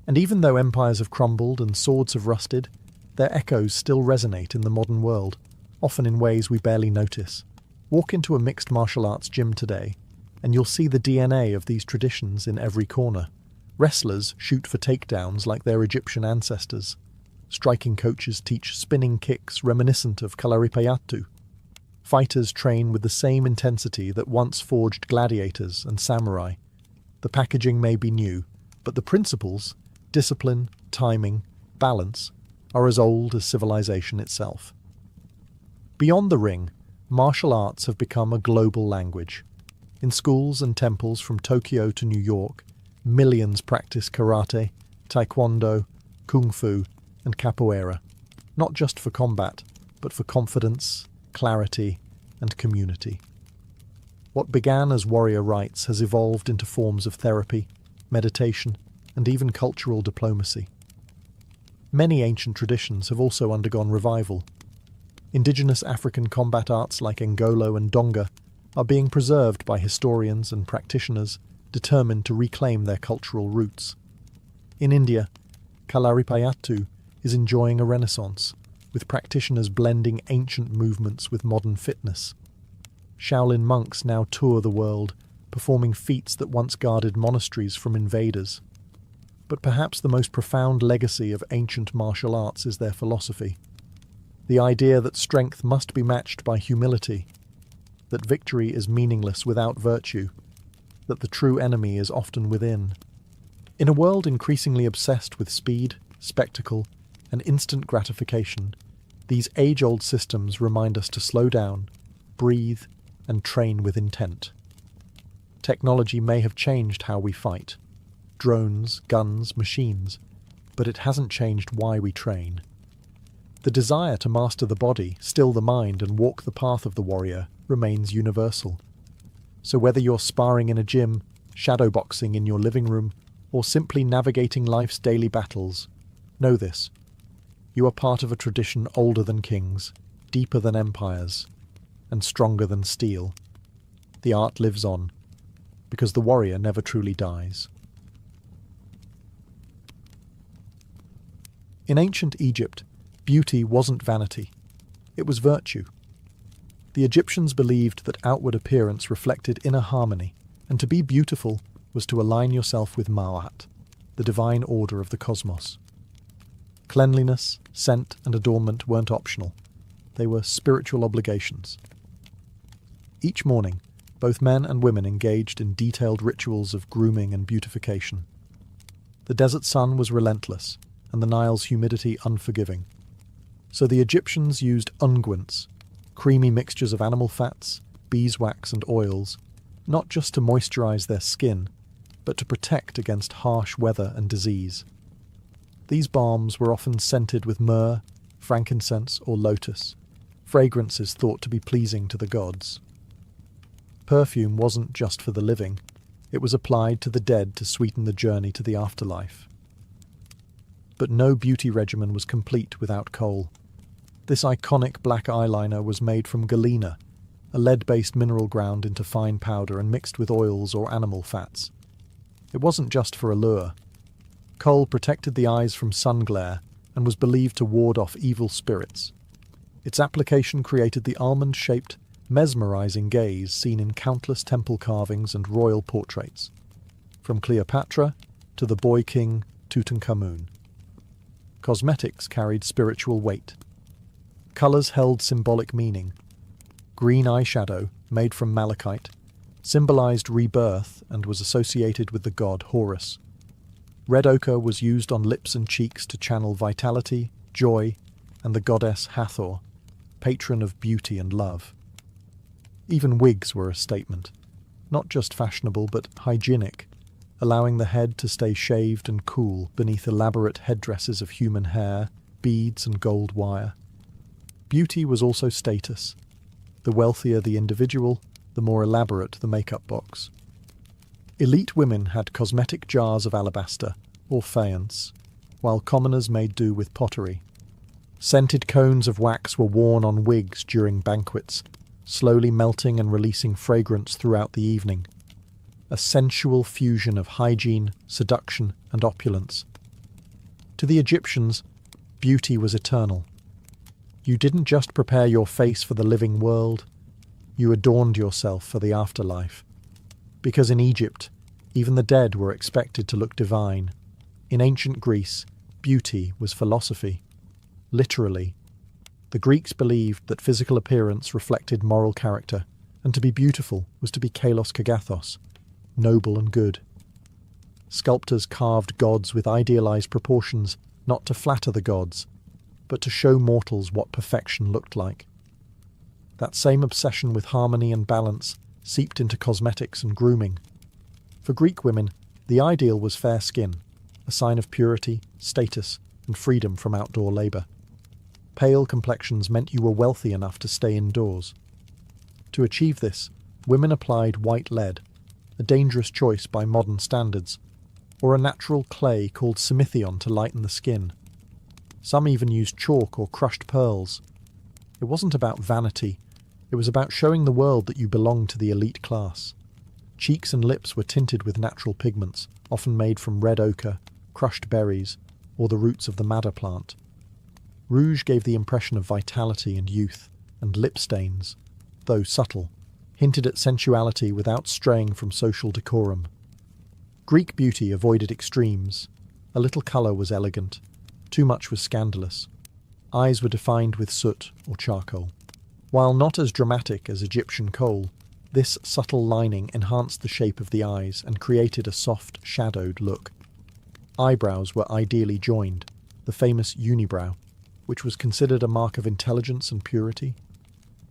And even though empires have crumbled and swords have rusted, their echoes still resonate in the modern world, often in ways we barely notice. Walk into a mixed martial arts gym today, and you'll see the DNA of these traditions in every corner. Wrestlers shoot for takedowns like their Egyptian ancestors. Striking coaches teach spinning kicks reminiscent of Kalaripayattu. Fighters train with the same intensity that once forged gladiators and samurai. The packaging may be new, but the principles, discipline, timing, balance, are as old as civilization itself. Beyond the ring, martial arts have become a global language. In schools and temples from Tokyo to New York, millions practice karate, taekwondo, kung fu, and capoeira, not just for combat, but for confidence, clarity, and community. What began as warrior rites has evolved into forms of therapy, meditation, and even cultural diplomacy. Many ancient traditions have also undergone revival. Indigenous African combat arts like Ngolo and Donga are being preserved by historians and practitioners determined to reclaim their cultural roots. In India, Kalaripayattu is enjoying a renaissance, with practitioners blending ancient movements with modern fitness. Shaolin monks now tour the world, performing feats that once guarded monasteries from invaders. But perhaps the most profound legacy of ancient martial arts is their philosophy. The idea that strength must be matched by humility, that victory is meaningless without virtue, that the true enemy is often within. In a world increasingly obsessed with speed, spectacle, and instant gratification, these age-old systems remind us to slow down, breathe, and train with intent. Technology may have changed how we fight. Drones, guns, machines, but it hasn't changed why we train. The desire to master the body, still the mind, and walk the path of the warrior remains universal. So whether you're sparring in a gym, shadowboxing in your living room, or simply navigating life's daily battles, know this: you are part of a tradition older than kings, deeper than empires, and stronger than steel. The art lives on, because the warrior never truly dies. In ancient Egypt, beauty wasn't vanity, it was virtue. The Egyptians believed that outward appearance reflected inner harmony, and to be beautiful was to align yourself with Ma'at, the divine order of the cosmos. Cleanliness, scent, and adornment weren't optional, they were spiritual obligations. Each morning, both men and women engaged in detailed rituals of grooming and beautification. The desert sun was relentless, and the Nile's humidity unforgiving. So the Egyptians used unguents, creamy mixtures of animal fats, beeswax and oils, not just to moisturize their skin, but to protect against harsh weather and disease. These balms were often scented with myrrh, frankincense or lotus, fragrances thought to be pleasing to the gods. Perfume wasn't just for the living, it was applied to the dead to sweeten the journey to the afterlife. But no beauty regimen was complete without kohl. This iconic black eyeliner was made from galena, a lead-based mineral ground into fine powder and mixed with oils or animal fats. It wasn't just for allure. Kohl protected the eyes from sun glare and was believed to ward off evil spirits. Its application created the almond-shaped, mesmerizing gaze seen in countless temple carvings and royal portraits, from Cleopatra to the boy king Tutankhamun. Cosmetics carried spiritual weight. Colours held symbolic meaning. Green eyeshadow, made from malachite, symbolized rebirth and was associated with the god Horus. Red ochre was used on lips and cheeks to channel vitality, joy, and the goddess Hathor, patron of beauty and love. Even wigs were a statement, not just fashionable but hygienic, allowing the head to stay shaved and cool beneath elaborate headdresses of human hair, beads and gold wire. Beauty was also status. The wealthier the individual, the more elaborate the makeup box. Elite women had cosmetic jars of alabaster or faience, while commoners made do with pottery. Scented cones of wax were worn on wigs during banquets, slowly melting and releasing fragrance throughout the evening. A sensual fusion of hygiene, seduction, and opulence. To the Egyptians, beauty was eternal. You didn't just prepare your face for the living world, you adorned yourself for the afterlife. Because in Egypt, even the dead were expected to look divine. In ancient Greece, beauty was philosophy. Literally, the Greeks believed that physical appearance reflected moral character, and to be beautiful was to be kalos kagathos, noble and good. Sculptors carved gods with idealized proportions, not to flatter the gods, but to show mortals what perfection looked like. That same obsession with harmony and balance seeped into cosmetics and grooming. For Greek women, the ideal was fair skin, a sign of purity, status, and freedom from outdoor labour. Pale complexions meant you were wealthy enough to stay indoors. To achieve this, women applied white lead, a dangerous choice by modern standards, or a natural clay called simithion to lighten the skin. Some even used chalk or crushed pearls. It wasn't about vanity, it was about showing the world that you belonged to the elite class. Cheeks and lips were tinted with natural pigments, often made from red ochre, crushed berries, or the roots of the madder plant. Rouge gave the impression of vitality and youth, and lip stains, though subtle, hinted at sensuality without straying from social decorum. Greek beauty avoided extremes. A little colour was elegant, too much was scandalous. Eyes were defined with soot or charcoal. While not as dramatic as Egyptian kohl, this subtle lining enhanced the shape of the eyes and created a soft, shadowed look. Eyebrows were ideally joined, the famous unibrow, which was considered a mark of intelligence and purity.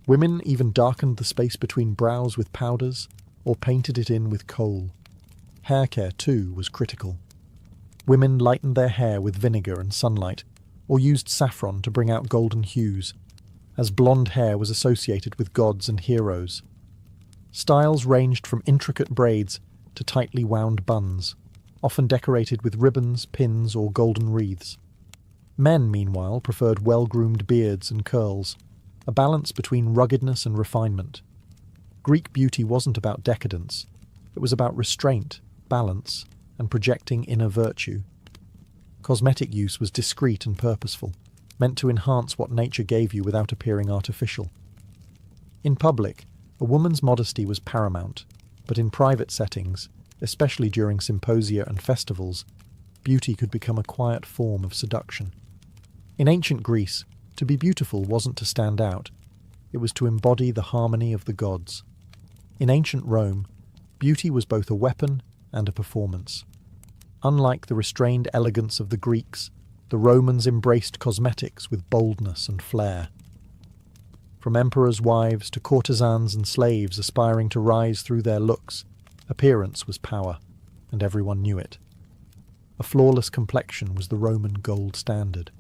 Women even darkened the space between brows with powders or painted it in with kohl. Hair care, too, was critical. Women lightened their hair with vinegar and sunlight, or used saffron to bring out golden hues, as blonde hair was associated with gods and heroes. Styles ranged from intricate braids to tightly wound buns, often decorated with ribbons, pins, or golden wreaths. Men, meanwhile, preferred well-groomed beards and curls, a balance between ruggedness and refinement. Greek beauty wasn't about decadence, it was about restraint, balance, and projecting inner virtue. Cosmetic use was discreet and purposeful, meant to enhance what nature gave you without appearing artificial. In public, a woman's modesty was paramount, but in private settings, especially during symposia and festivals, beauty could become a quiet form of seduction. In ancient Greece, to be beautiful wasn't to stand out, it was to embody the harmony of the gods. In ancient Rome, beauty was both a weapon and a performance. Unlike the restrained elegance of the Greeks, the Romans embraced cosmetics with boldness and flair. From emperors' wives to courtesans and slaves aspiring to rise through their looks, appearance was power, and everyone knew it. A flawless complexion was the Roman gold standard.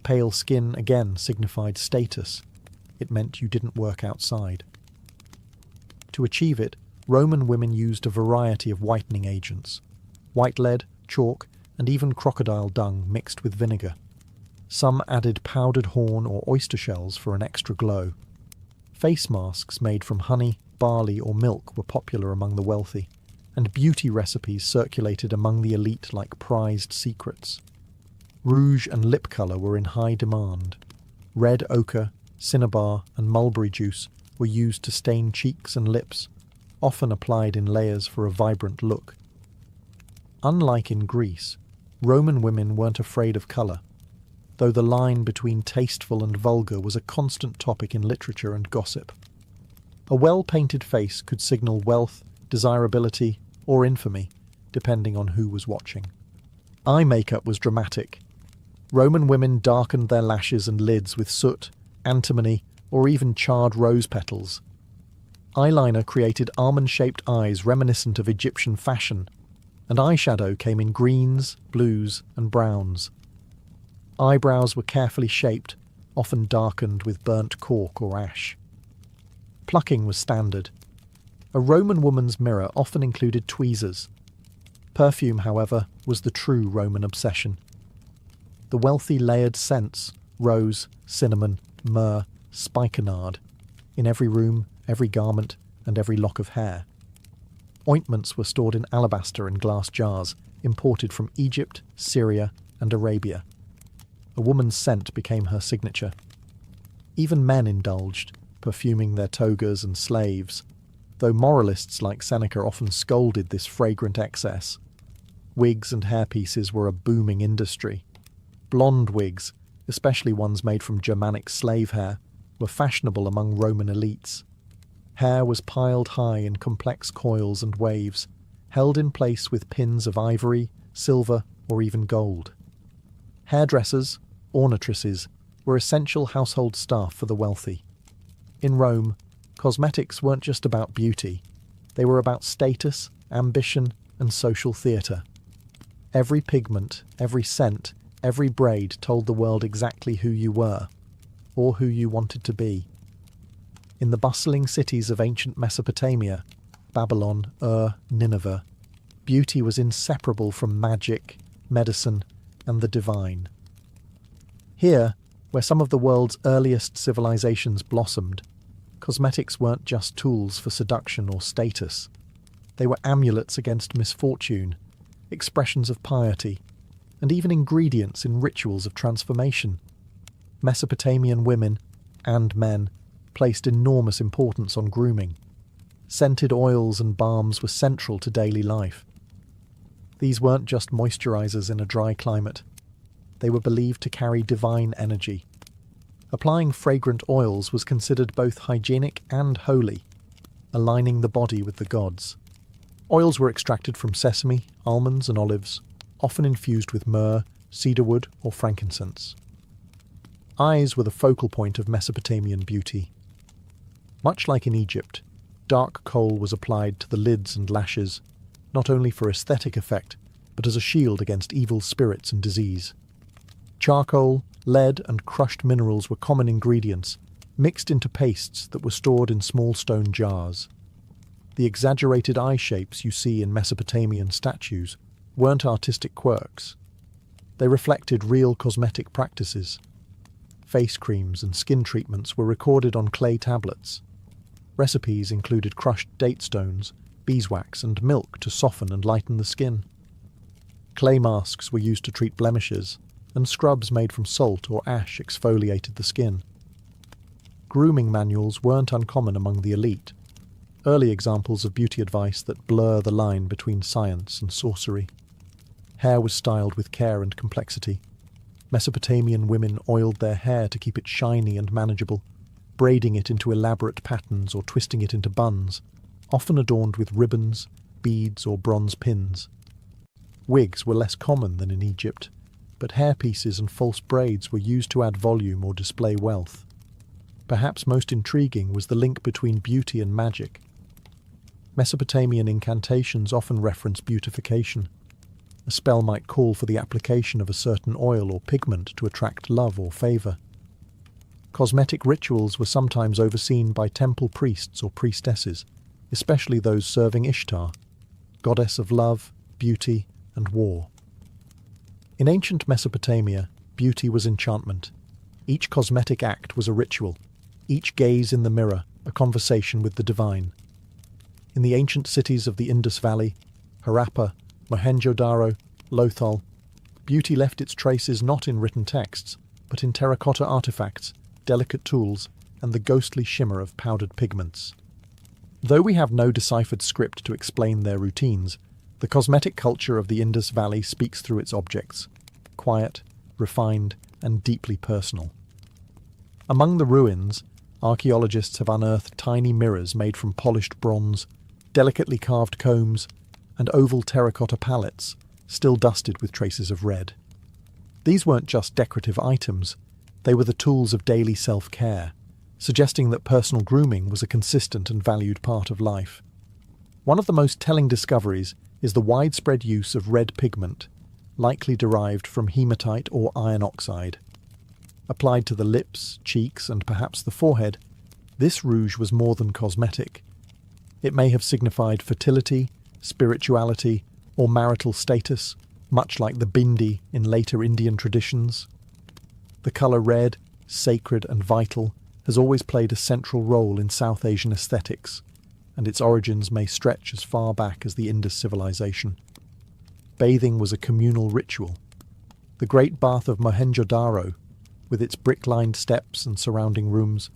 Pale skin again signified status. It meant you didn't work outside. To achieve it, Roman women used a variety of whitening agents: white lead, chalk, and even crocodile dung mixed with vinegar. Some added powdered horn or oyster shells for an extra glow. Face masks made from honey, barley, or milk were popular among the wealthy, and beauty recipes circulated among the elite like prized secrets. Rouge and lip colour were in high demand. Red ochre, cinnabar, and mulberry juice were used to stain cheeks and lips, often applied in layers for a vibrant look. Unlike in Greece, Roman women weren't afraid of colour, though the line between tasteful and vulgar was a constant topic in literature and gossip. A well-painted face could signal wealth, desirability, or infamy, depending on who was watching. Eye makeup was dramatic. Roman women darkened their lashes and lids with soot, antimony, or even charred rose petals. Eyeliner created almond-shaped eyes reminiscent of Egyptian fashion, and eyeshadow came in greens, blues, and browns. Eyebrows were carefully shaped, often darkened with burnt cork or ash. Plucking was standard. A Roman woman's mirror often included tweezers. Perfume, however, was the true Roman obsession. The wealthy layered scents, rose, cinnamon, myrrh, spikenard, in every room, every garment, and every lock of hair. Ointments were stored in alabaster and glass jars, imported from Egypt, Syria, and Arabia. A woman's scent became her signature. Even men indulged, perfuming their togas and slaves, though moralists like Seneca often scolded this fragrant excess. Wigs and hairpieces were a booming industry. Blonde wigs, especially ones made from Germanic slave hair, were fashionable among Roman elites. Hair was piled high in complex coils and waves, held in place with pins of ivory, silver, or even gold. Hairdressers, ornatresses, were essential household staff for the wealthy. In Rome, cosmetics weren't just about beauty. They were about status, ambition, and social theatre. Every pigment, every scent, every braid told the world exactly who you were, or who you wanted to be. In the bustling cities of ancient Mesopotamia, Babylon, Nineveh, beauty was inseparable from magic, medicine, and the divine. Here, where some of the world's earliest civilizations blossomed, cosmetics weren't just tools for seduction or status. They were amulets against misfortune, expressions of piety, and even ingredients in rituals of transformation. Mesopotamian women, and men, placed enormous importance on grooming. Scented oils and balms were central to daily life. These weren't just moisturizers in a dry climate. They were believed to carry divine energy. Applying fragrant oils was considered both hygienic and holy, aligning the body with the gods. Oils were extracted from sesame, almonds, and olives, often infused with myrrh, cedarwood, or frankincense. Eyes were the focal point of Mesopotamian beauty. Much like in Egypt, dark kohl was applied to the lids and lashes, not only for aesthetic effect, but as a shield against evil spirits and disease. Charcoal, lead, and crushed minerals were common ingredients, mixed into pastes that were stored in small stone jars. The exaggerated eye shapes you see in Mesopotamian statues weren't artistic quirks. They reflected real cosmetic practices. Face creams and skin treatments were recorded on clay tablets. Recipes included crushed date stones, beeswax, and milk to soften and lighten the skin. Clay masks were used to treat blemishes, and scrubs made from salt or ash exfoliated the skin. Grooming manuals weren't uncommon among the elite, early examples of beauty advice that blur the line between science and sorcery. Hair was styled with care and complexity. Mesopotamian women oiled their hair to keep it shiny and manageable, braiding it into elaborate patterns or twisting it into buns, often adorned with ribbons, beads, or bronze pins. Wigs were less common than in Egypt, but hairpieces and false braids were used to add volume or display wealth. Perhaps most intriguing was the link between beauty and magic. Mesopotamian incantations often reference beautification. A spell might call for the application of a certain oil or pigment to attract love or favour. Cosmetic rituals were sometimes overseen by temple priests or priestesses, especially those serving Ishtar, goddess of love, beauty, and war. In ancient Mesopotamia, beauty was enchantment. Each cosmetic act was a ritual, each gaze in the mirror a conversation with the divine. In the ancient cities of the Indus Valley, Harappa, Mohenjo-daro, Lothal, beauty left its traces not in written texts, but in terracotta artifacts, delicate tools, and the ghostly shimmer of powdered pigments. Though we have no deciphered script to explain their routines, the cosmetic culture of the Indus Valley speaks through its objects, quiet, refined, and deeply personal. Among the ruins, archaeologists have unearthed tiny mirrors made from polished bronze, delicately carved combs, and oval terracotta palettes, still dusted with traces of red. These weren't just decorative items, they were the tools of daily self-care, suggesting that personal grooming was a consistent and valued part of life. One of the most telling discoveries is the widespread use of red pigment, likely derived from hematite or iron oxide. Applied to the lips, cheeks, and perhaps the forehead, this rouge was more than cosmetic. It may have signified fertility, spirituality, or marital status, much like the bindi in later Indian traditions. The colour red, sacred and vital, has always played a central role in South Asian aesthetics, and its origins may stretch as far back as the Indus civilization. Bathing was a communal ritual. The Great Bath of Mohenjo-daro, with its brick-lined steps and surrounding rooms,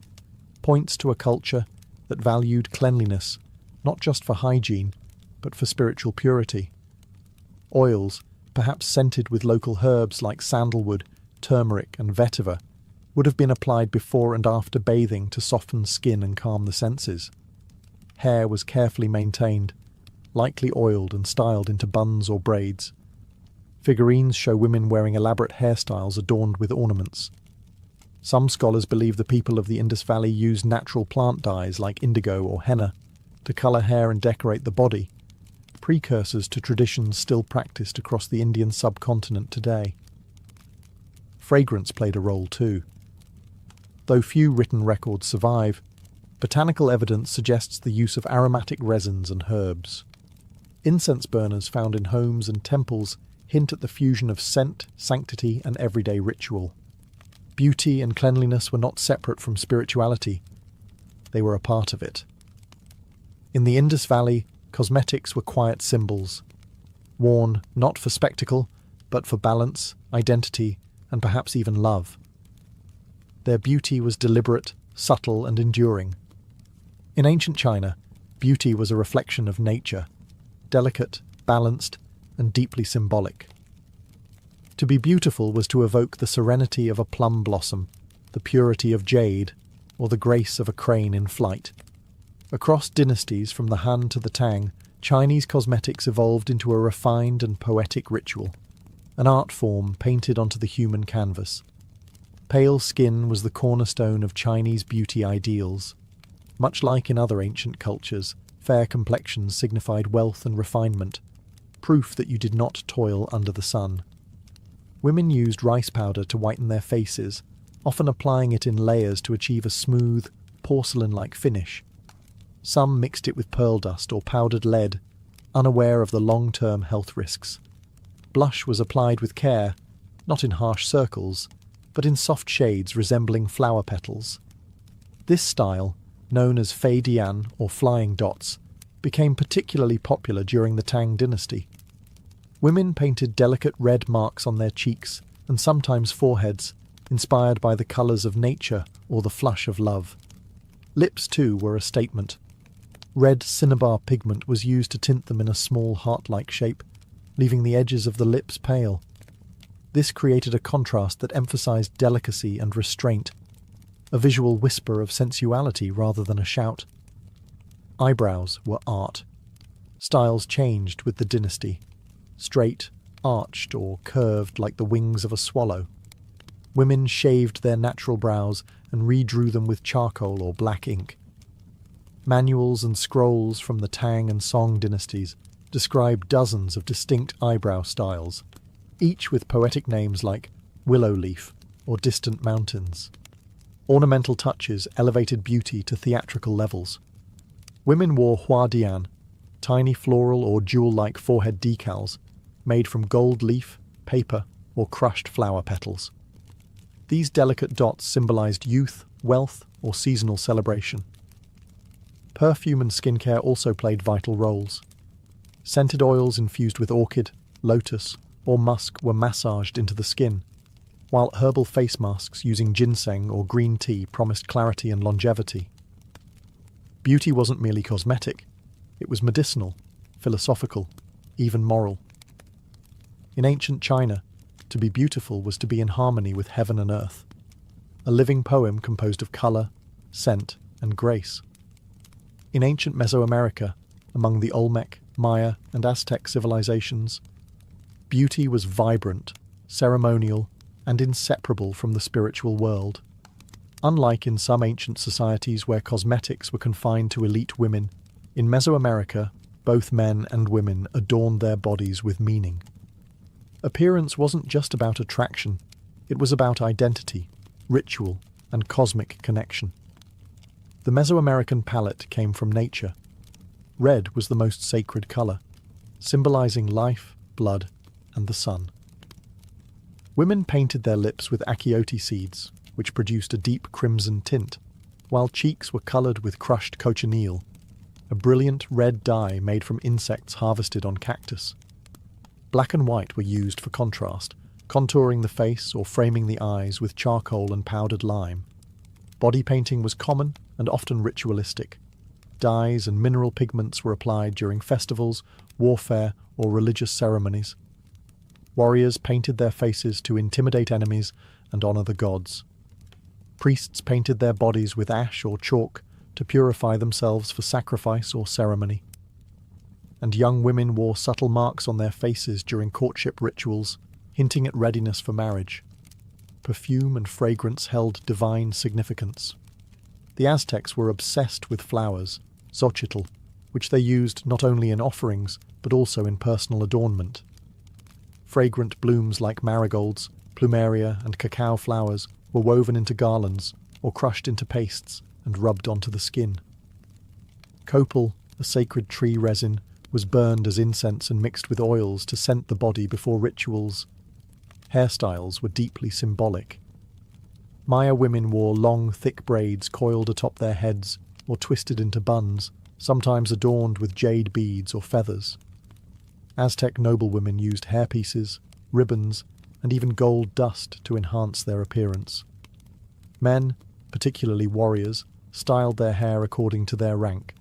points to a culture that valued cleanliness not just for hygiene, but for spiritual purity. Oils, perhaps scented with local herbs like sandalwood, turmeric and vetiver, would have been applied before and after bathing to soften skin and calm the senses. Hair was carefully maintained, lightly oiled and styled into buns or braids. Figurines show women wearing elaborate hairstyles adorned with ornaments. Some scholars believe the people of the Indus Valley used natural plant dyes like indigo or henna to colour hair and decorate the body, precursors to traditions still practiced across the Indian subcontinent today. Fragrance played a role too. Though few written records survive, botanical evidence suggests the use of aromatic resins and herbs. Incense burners found in homes and temples hint at the fusion of scent, sanctity, and everyday ritual. Beauty and cleanliness were not separate from spirituality. They were a part of it. In the Indus Valley, cosmetics were quiet symbols, worn not for spectacle, but for balance, identity, and perhaps even love. Their beauty was deliberate, subtle, and enduring. In ancient China, beauty was a reflection of nature, delicate, balanced, and deeply symbolic. To be beautiful was to evoke the serenity of a plum blossom, the purity of jade, or the grace of a crane in flight. Across dynasties from the Han to the Tang, Chinese cosmetics evolved into a refined and poetic ritual, an art form painted onto the human canvas. Pale skin was the cornerstone of Chinese beauty ideals. Much like in other ancient cultures, fair complexions signified wealth and refinement, proof that you did not toil under the sun. Women used rice powder to whiten their faces, often applying it in layers to achieve a smooth, porcelain-like finish. Some mixed it with pearl dust or powdered lead, unaware of the long-term health risks. Blush was applied with care, not in harsh circles, but in soft shades resembling flower petals. This style, known as fei dian or flying dots, became particularly popular during the Tang dynasty. Women painted delicate red marks on their cheeks and sometimes foreheads, inspired by the colours of nature or the flush of love. Lips, too, were a statement. Red cinnabar pigment was used to tint them in a small heart-like shape, leaving the edges of the lips pale. This created a contrast that emphasised delicacy and restraint, a visual whisper of sensuality rather than a shout. Eyebrows were art. Styles changed with the dynasty. Straight, arched, or curved like the wings of a swallow. Women shaved their natural brows and redrew them with charcoal or black ink. Manuals and scrolls from the Tang and Song dynasties describe dozens of distinct eyebrow styles, each with poetic names like willow leaf or distant mountains. Ornamental touches elevated beauty to theatrical levels. Women wore huadian, tiny floral or jewel-like forehead decals, made from gold leaf, paper, or crushed flower petals. These delicate dots symbolized youth, wealth, or seasonal celebration. Perfume and skincare also played vital roles. Scented oils infused with orchid, lotus, or musk were massaged into the skin, while herbal face masks using ginseng or green tea promised clarity and longevity. Beauty wasn't merely cosmetic, it was medicinal, philosophical, even moral. In ancient China, to be beautiful was to be in harmony with heaven and earth, a living poem composed of colour, scent, and grace. In ancient Mesoamerica, among the Olmec, Maya, and Aztec civilizations, beauty was vibrant, ceremonial, and inseparable from the spiritual world. Unlike in some ancient societies where cosmetics were confined to elite women, in Mesoamerica, both men and women adorned their bodies with meaning. Appearance wasn't just about attraction, it was about identity, ritual, and cosmic connection. The Mesoamerican palette came from nature. Red was the most sacred colour, symbolizing life, blood, and the sun. Women painted their lips with achiote seeds, which produced a deep crimson tint, while cheeks were coloured with crushed cochineal, a brilliant red dye made from insects harvested on cactus. Black and white were used for contrast, contouring the face or framing the eyes with charcoal and powdered lime. Body painting was common and often ritualistic. Dyes and mineral pigments were applied during festivals, warfare, or religious ceremonies. Warriors painted their faces to intimidate enemies and honour the gods. Priests painted their bodies with ash or chalk to purify themselves for sacrifice or ceremony. And young women wore subtle marks on their faces during courtship rituals, hinting at readiness for marriage. Perfume and fragrance held divine significance. The Aztecs were obsessed with flowers, xochitl, which they used not only in offerings but also in personal adornment. Fragrant blooms like marigolds, plumeria, and cacao flowers were woven into garlands or crushed into pastes and rubbed onto the skin. Copal, a sacred tree resin, was burned as incense and mixed with oils to scent the body before rituals. Hairstyles were deeply symbolic. Maya women wore long, thick braids coiled atop their heads or twisted into buns, sometimes adorned with jade beads or feathers. Aztec noblewomen used hairpieces, ribbons, and even gold dust to enhance their appearance. Men, particularly warriors, styled their hair according to their rank,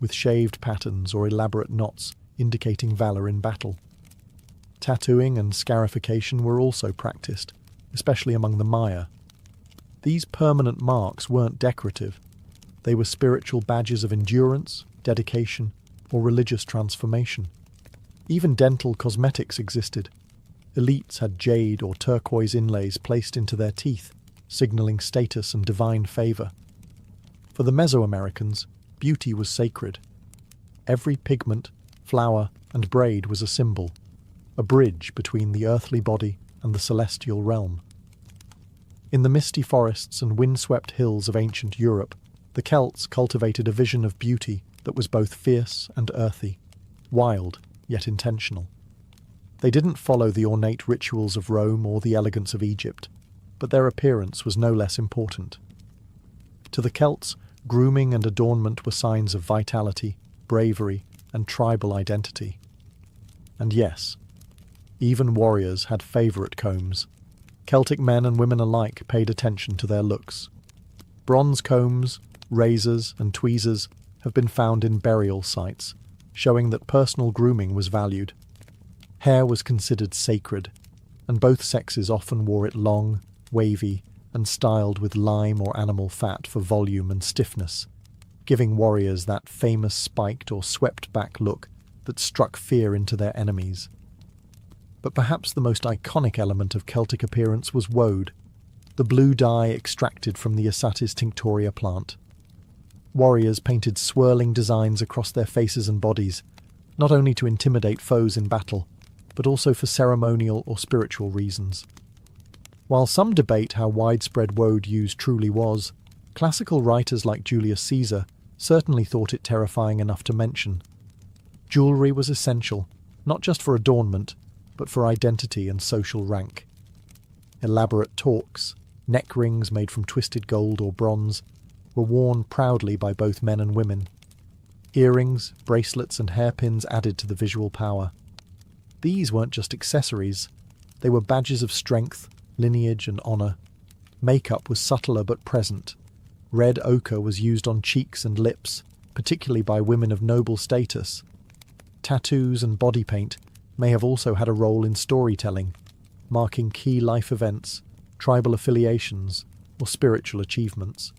with shaved patterns or elaborate knots indicating valour in battle. Tattooing and scarification were also practiced, especially among the Maya. These permanent marks weren't decorative. They were spiritual badges of endurance, dedication, or religious transformation. Even dental cosmetics existed. Elites had jade or turquoise inlays placed into their teeth, signalling status and divine favour. For the Mesoamericans, beauty was sacred. Every pigment, flower, and braid was a symbol, a bridge between the earthly body and the celestial realm. In the misty forests and windswept hills of ancient Europe, the Celts cultivated a vision of beauty that was both fierce and earthy, wild yet intentional. They didn't follow the ornate rituals of Rome or the elegance of Egypt, but their appearance was no less important. To the Celts, grooming and adornment were signs of vitality, bravery, and tribal identity. And yes, even warriors had favourite combs. Celtic men and women alike paid attention to their looks. Bronze combs, razors, and tweezers have been found in burial sites, showing that personal grooming was valued. Hair was considered sacred, and both sexes often wore it long, wavy, and styled with lime or animal fat for volume and stiffness, giving warriors that famous spiked or swept-back look that struck fear into their enemies. But perhaps the most iconic element of Celtic appearance was woad, the blue dye extracted from the Isatis tinctoria plant. Warriors painted swirling designs across their faces and bodies, not only to intimidate foes in battle, but also for ceremonial or spiritual reasons. While some debate how widespread woad use truly was, classical writers like Julius Caesar certainly thought it terrifying enough to mention. Jewellery was essential, not just for adornment, but for identity and social rank. Elaborate torques, neck rings made from twisted gold or bronze, were worn proudly by both men and women. Earrings, bracelets, and hairpins added to the visual power. These weren't just accessories, they were badges of strength, lineage, and honour. Makeup was subtler but present. Red ochre was used on cheeks and lips, particularly by women of noble status. Tattoos and body paint may have also had a role in storytelling, marking key life events, tribal affiliations, or spiritual achievements.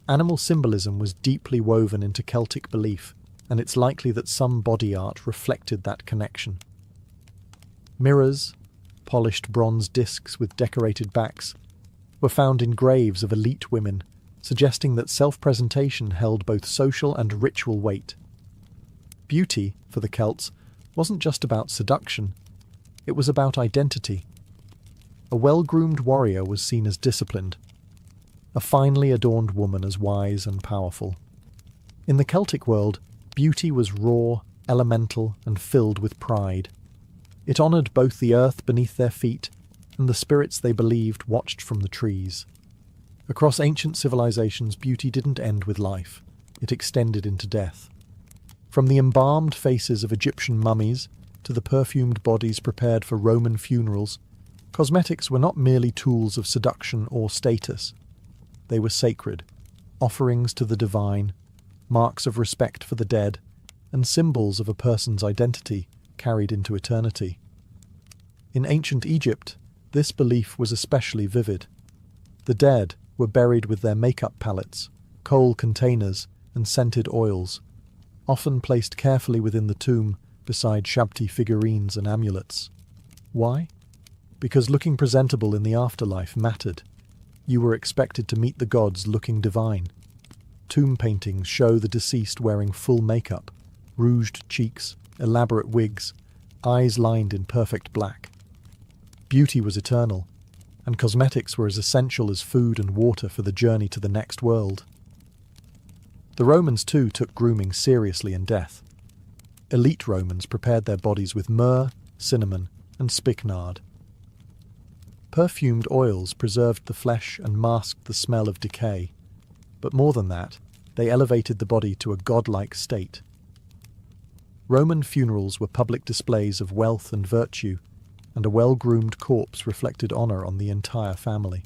Animal symbolism was deeply woven into Celtic belief, and it's likely that some body art reflected that connection. Mirrors, polished bronze discs with decorated backs, were found in graves of elite women, suggesting that self-presentation held both social and ritual weight. Beauty, for the Celts, wasn't just about seduction, it was about identity. A well-groomed warrior was seen as disciplined, a finely adorned woman as wise and powerful. In the Celtic world, beauty was raw, elemental, and filled with pride. It honoured both the earth beneath their feet and the spirits they believed watched from the trees. Across ancient civilizations, beauty didn't end with life. It extended into death. From the embalmed faces of Egyptian mummies to the perfumed bodies prepared for Roman funerals, cosmetics were not merely tools of seduction or status. They were sacred, offerings to the divine, marks of respect for the dead, and symbols of a person's identity carried into eternity. In ancient Egypt, this belief was especially vivid. The dead were buried with their makeup palettes, coal containers, and scented oils, often placed carefully within the tomb beside Shabti figurines and amulets. Why? Because looking presentable in the afterlife mattered. You were expected to meet the gods looking divine. Tomb paintings show the deceased wearing full makeup, rouged cheeks, elaborate wigs, eyes lined in perfect black. Beauty was eternal, and cosmetics were as essential as food and water for the journey to the next world. The Romans too took grooming seriously in death. Elite Romans prepared their bodies with myrrh, cinnamon, and spikenard. Perfumed oils preserved the flesh and masked the smell of decay, but more than that, they elevated the body to a godlike state. Roman funerals were public displays of wealth and virtue, and a well-groomed corpse reflected honour on the entire family.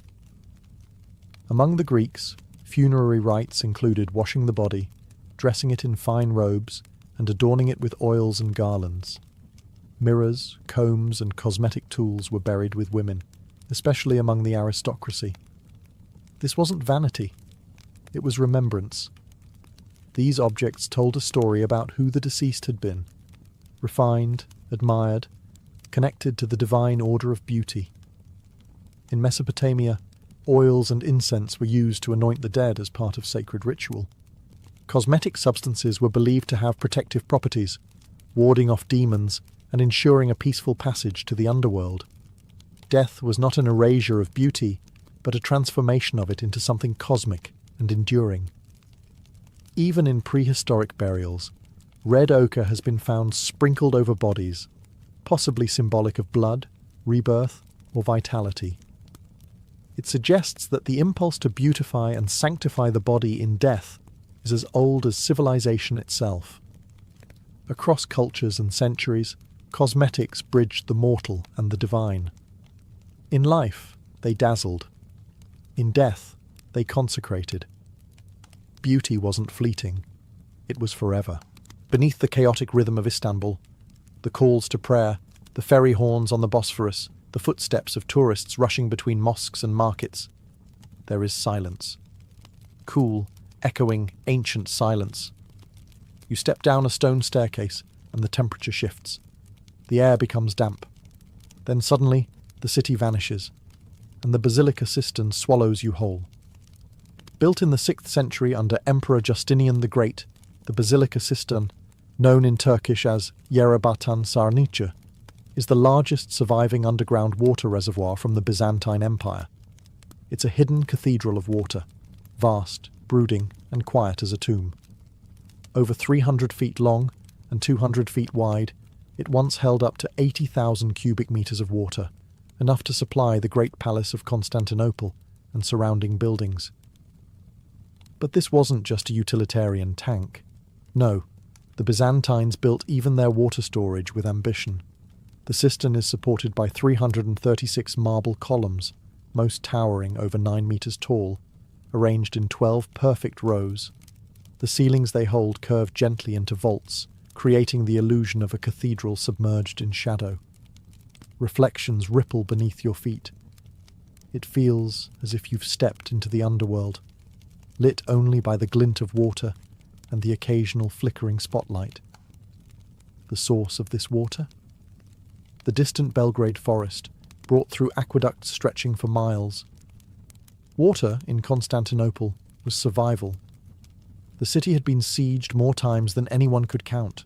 Among the Greeks, funerary rites included washing the body, dressing it in fine robes, and adorning it with oils and garlands. Mirrors, combs, and cosmetic tools were buried with women, especially among the aristocracy. This wasn't vanity, it was remembrance. These objects told a story about who the deceased had been, refined, admired, connected to the divine order of beauty. In Mesopotamia, oils and incense were used to anoint the dead as part of sacred ritual. Cosmetic substances were believed to have protective properties, warding off demons and ensuring a peaceful passage to the underworld. Death was not an erasure of beauty, but a transformation of it into something cosmic and enduring. Even in prehistoric burials, red ochre has been found sprinkled over bodies, possibly symbolic of blood, rebirth, or vitality. It suggests that the impulse to beautify and sanctify the body in death is as old as civilization itself. Across cultures and centuries, cosmetics bridged the mortal and the divine. In life, they dazzled. In death, they consecrated. Beauty wasn't fleeting. It was forever. Beneath the chaotic rhythm of Istanbul, the calls to prayer, the ferry horns on the Bosphorus, the footsteps of tourists rushing between mosques and markets, there is silence. Cool, echoing, ancient silence. You step down a stone staircase, and the temperature shifts. The air becomes damp. Then suddenly, the city vanishes, and the basilica cistern swallows you whole. Built in the 6th century under Emperor Justinian the Great, the basilica cistern, known in Turkish as Yerebatan Sarnıcı, is the largest surviving underground water reservoir from the Byzantine Empire. It's a hidden cathedral of water, vast, brooding, and quiet as a tomb. Over 300 feet long and 200 feet wide, it once held up to 80,000 cubic meters of water, enough to supply the Great Palace of Constantinople and surrounding buildings. But this wasn't just a utilitarian tank. No, the Byzantines built even their water storage with ambition. The cistern is supported by 336 marble columns, most towering over 9 meters tall, arranged in 12 perfect rows. The ceilings they hold curve gently into vaults, creating the illusion of a cathedral submerged in shadow. Reflections ripple beneath your feet. It feels as if you've stepped into the underworld, lit only by the glint of water and the occasional flickering spotlight. The source of this water? The distant Belgrade forest, brought through aqueducts stretching for miles. Water in Constantinople was survival. The city had been sieged more times than anyone could count.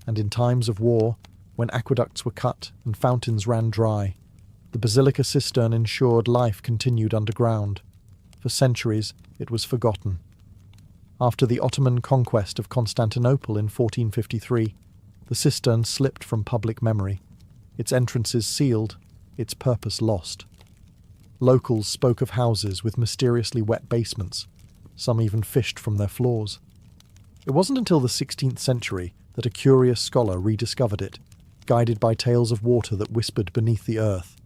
And in times of war, when aqueducts were cut and fountains ran dry, the basilica cistern ensured life continued underground. For centuries, it was forgotten. After the Ottoman conquest of Constantinople in 1453, the cistern slipped from public memory, its entrances sealed, its purpose lost. Locals spoke of houses with mysteriously wet basements. Some even fished from their floors. It wasn't until the 16th century that a curious scholar rediscovered it, guided by tales of water that whispered beneath the earth.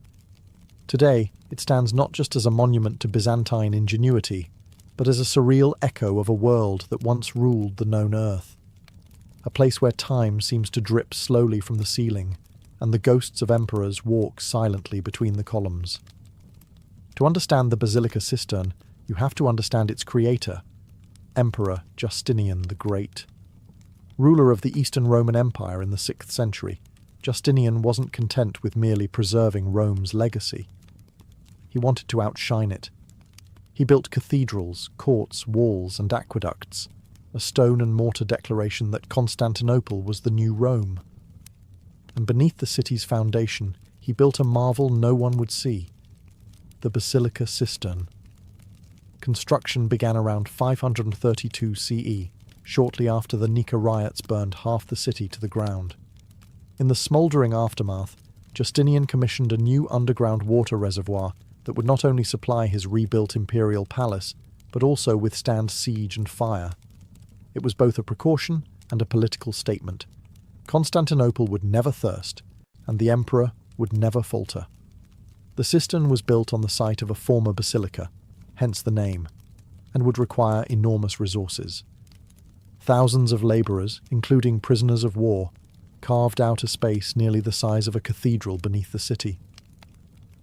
Today, it stands not just as a monument to Byzantine ingenuity, but as a surreal echo of a world that once ruled the known earth. A place where time seems to drip slowly from the ceiling, and the ghosts of emperors walk silently between the columns. To understand the Basilica Cistern, you have to understand its creator, Emperor Justinian the Great. Ruler of the Eastern Roman Empire in the 6th century, Justinian wasn't content with merely preserving Rome's legacy. He wanted to outshine it. He built cathedrals, courts, walls, and aqueducts, a stone and mortar declaration that Constantinople was the new Rome. And beneath the city's foundation, he built a marvel no one would see, the Basilica Cistern. Construction began around 532 CE, shortly after the Nika riots burned half the city to the ground. In the smouldering aftermath, Justinian commissioned a new underground water reservoir that would not only supply his rebuilt imperial palace, but also withstand siege and fire. It was both a precaution and a political statement. Constantinople would never thirst, and the emperor would never falter. The cistern was built on the site of a former basilica, hence the name, and would require enormous resources. Thousands of labourers, including prisoners of war, carved out a space nearly the size of a cathedral beneath the city.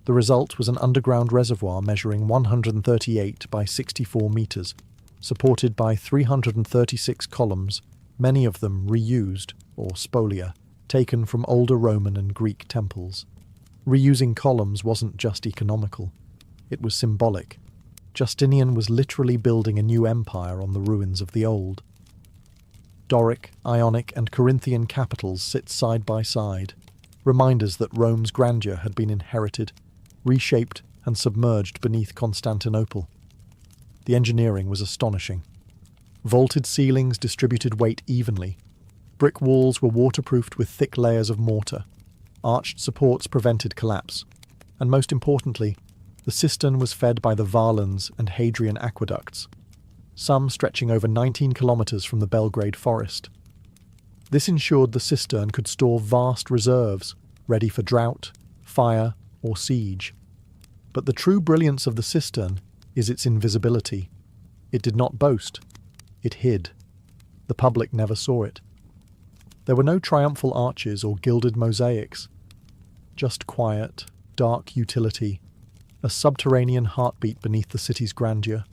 The result was an underground reservoir measuring 138 by 64 metres, supported by 336 columns, many of them reused, or spolia, taken from older Roman and Greek temples. Reusing columns wasn't just economical, it was symbolic. Justinian was literally building a new empire on the ruins of the old. Doric, Ionic, and Corinthian capitals sit side by side, reminders that Rome's grandeur had been inherited, reshaped, and submerged beneath Constantinople. The engineering was astonishing. Vaulted ceilings distributed weight evenly. Brick walls were waterproofed with thick layers of mortar. Arched supports prevented collapse. And most importantly, the cistern was fed by the Varlans and Hadrian aqueducts, some stretching over 19 kilometres from the Belgrade forest. This ensured the cistern could store vast reserves, ready for drought, fire, or siege. But the true brilliance of the cistern is its invisibility. It did not boast. It hid. The public never saw it. There were no triumphal arches or gilded mosaics. Just quiet, dark utility, a subterranean heartbeat beneath the city's grandeur.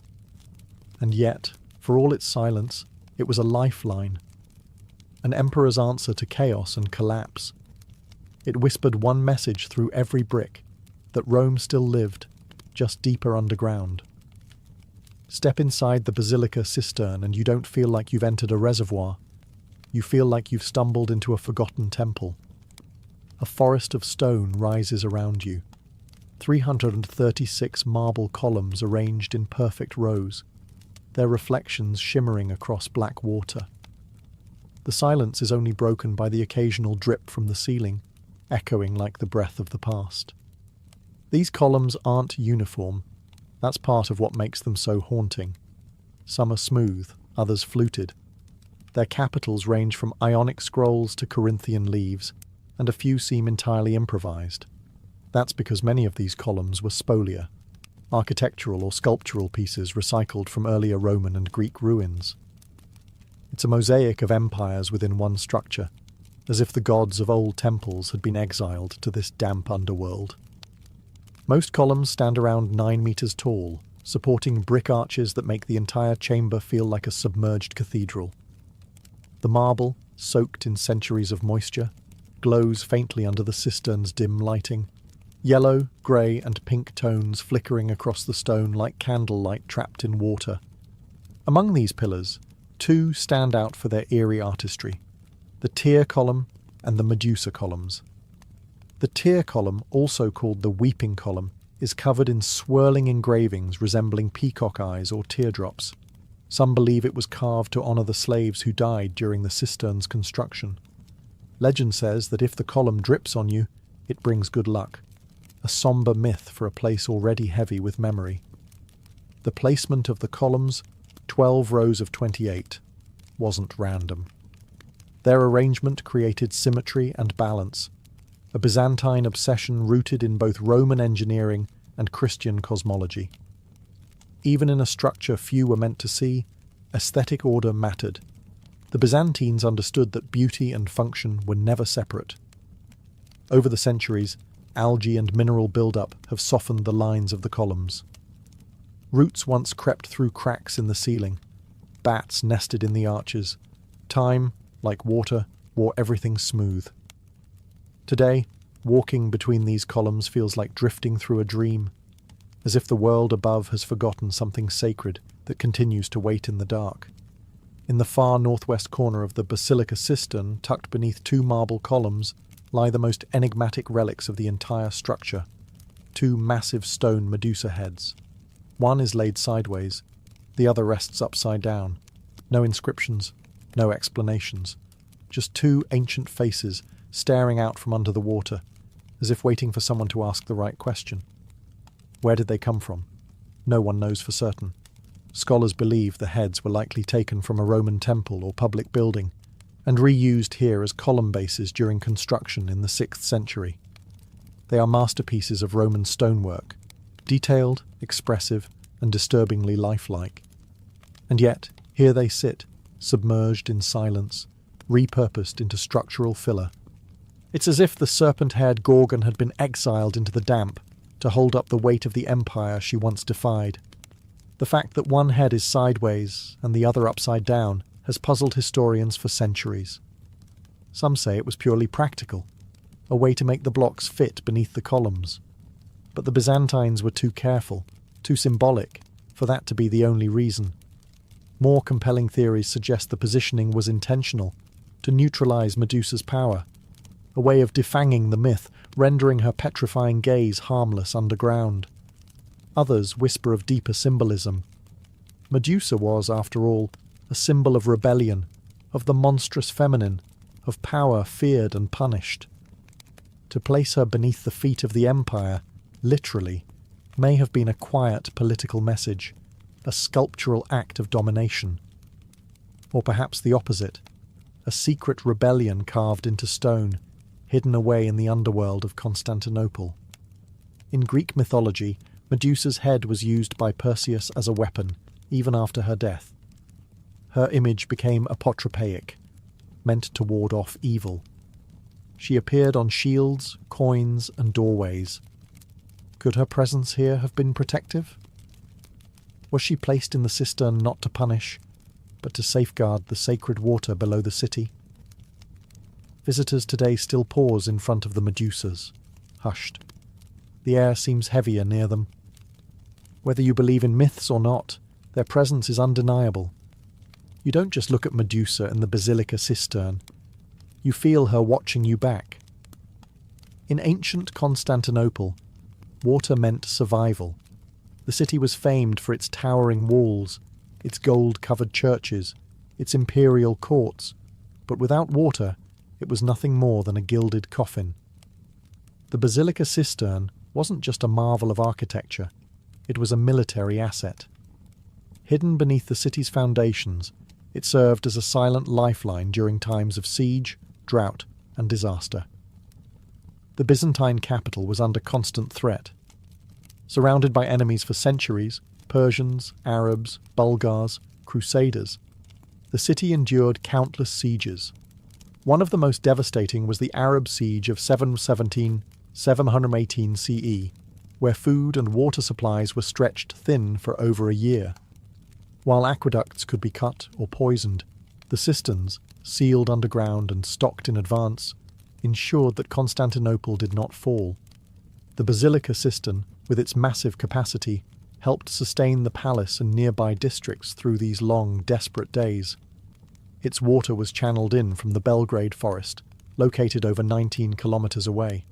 And yet, for all its silence, it was a lifeline. An emperor's answer to chaos and collapse. It whispered one message through every brick, that Rome still lived, just deeper underground. Step inside the Basilica Cistern and you don't feel like you've entered a reservoir. You feel like you've stumbled into a forgotten temple. A forest of stone rises around you. 336 marble columns arranged in perfect rows, their reflections shimmering across black water. The silence is only broken by the occasional drip from the ceiling, echoing like the breath of the past. These columns aren't uniform. That's part of what makes them so haunting. Some are smooth, others fluted. Their capitals range from Ionic scrolls to Corinthian leaves, and a few seem entirely improvised. That's because many of these columns were spolia, architectural or sculptural pieces recycled from earlier Roman and Greek ruins. It's a mosaic of empires within one structure, as if the gods of old temples had been exiled to this damp underworld. Most columns stand around 9 meters tall, supporting brick arches that make the entire chamber feel like a submerged cathedral. The marble, soaked in centuries of moisture, glows faintly under the cistern's dim lighting, yellow, grey and pink tones flickering across the stone like candlelight trapped in water. Among these pillars, two stand out for their eerie artistry, the Tyr column and the Medusa columns. The Tyr column, also called the Weeping column, is covered in swirling engravings resembling peacock eyes or teardrops. Some believe it was carved to honour the slaves who died during the cistern's construction. Legend says that if the column drips on you, it brings good luck. a somber myth for a place already heavy with memory. The placement of the columns, 12 rows of 28, wasn't random. Their arrangement created symmetry and balance, a Byzantine obsession rooted in both Roman engineering and Christian cosmology. Even in a structure few were meant to see, aesthetic order mattered. The Byzantines understood that beauty and function were never separate. Over the centuries, algae and mineral buildup have softened the lines of the columns. Roots once crept through cracks in the ceiling. Bats nested in the arches. Time, like water, wore everything smooth. Today, walking between these columns feels like drifting through a dream, as if the world above has forgotten something sacred that continues to wait in the dark. In the far northwest corner of the basilica cistern, tucked beneath two marble columns, lie the most enigmatic relics of the entire structure, two massive stone Medusa heads. One is laid sideways, the other rests upside down. No inscriptions, no explanations. Just two ancient faces staring out from under the water, as if waiting for someone to ask the right question. Where did they come from? No one knows for certain. Scholars believe the heads were likely taken from a Roman temple or public building, and reused here as column bases during construction in the 6th century. They are masterpieces of Roman stonework, detailed, expressive, and disturbingly lifelike. And yet, here they sit, submerged in silence, repurposed into structural filler. It's as if the serpent-haired Gorgon had been exiled into the damp to hold up the weight of the empire she once defied. The fact that one head is sideways and the other upside down has puzzled historians for centuries. Some say it was purely practical, a way to make the blocks fit beneath the columns. But the Byzantines were too careful, too symbolic, for that to be the only reason. More compelling theories suggest the positioning was intentional, to neutralize Medusa's power, a way of defanging the myth, rendering her petrifying gaze harmless underground. Others whisper of deeper symbolism. Medusa was, after all, a symbol of rebellion, of the monstrous feminine, of power feared and punished. To place her beneath the feet of the empire, literally, may have been a quiet political message, a sculptural act of domination. Or perhaps the opposite, a secret rebellion carved into stone, hidden away in the underworld of Constantinople. In Greek mythology, Medusa's head was used by Perseus as a weapon, even after her death. Her image became apotropaic, meant to ward off evil. She appeared on shields, coins, and doorways. Could her presence here have been protective? Was she placed in the cistern not to punish, but to safeguard the sacred water below the city? Visitors today still pause in front of the Medusas, hushed. The air seems heavier near them. Whether you believe in myths or not, their presence is undeniable. You don't just look at Medusa in the basilica cistern. You feel her watching you back. In ancient Constantinople, water meant survival. The city was famed for its towering walls, its gold-covered churches, its imperial courts, but without water, it was nothing more than a gilded coffin. The basilica cistern wasn't just a marvel of architecture, it was a military asset. Hidden beneath the city's foundations, it served as a silent lifeline during times of siege, drought, and disaster. The Byzantine capital was under constant threat. Surrounded by enemies for centuries, Persians, Arabs, Bulgars, Crusaders, the city endured countless sieges. One of the most devastating was the Arab siege of 718 CE, where food and water supplies were stretched thin for over a year. While aqueducts could be cut or poisoned, the cisterns, sealed underground and stocked in advance, ensured that Constantinople did not fall. The basilica cistern, with its massive capacity, helped sustain the palace and nearby districts through these long, desperate days. Its water was channeled in from the Belgrade forest, located over 19 kilometers away.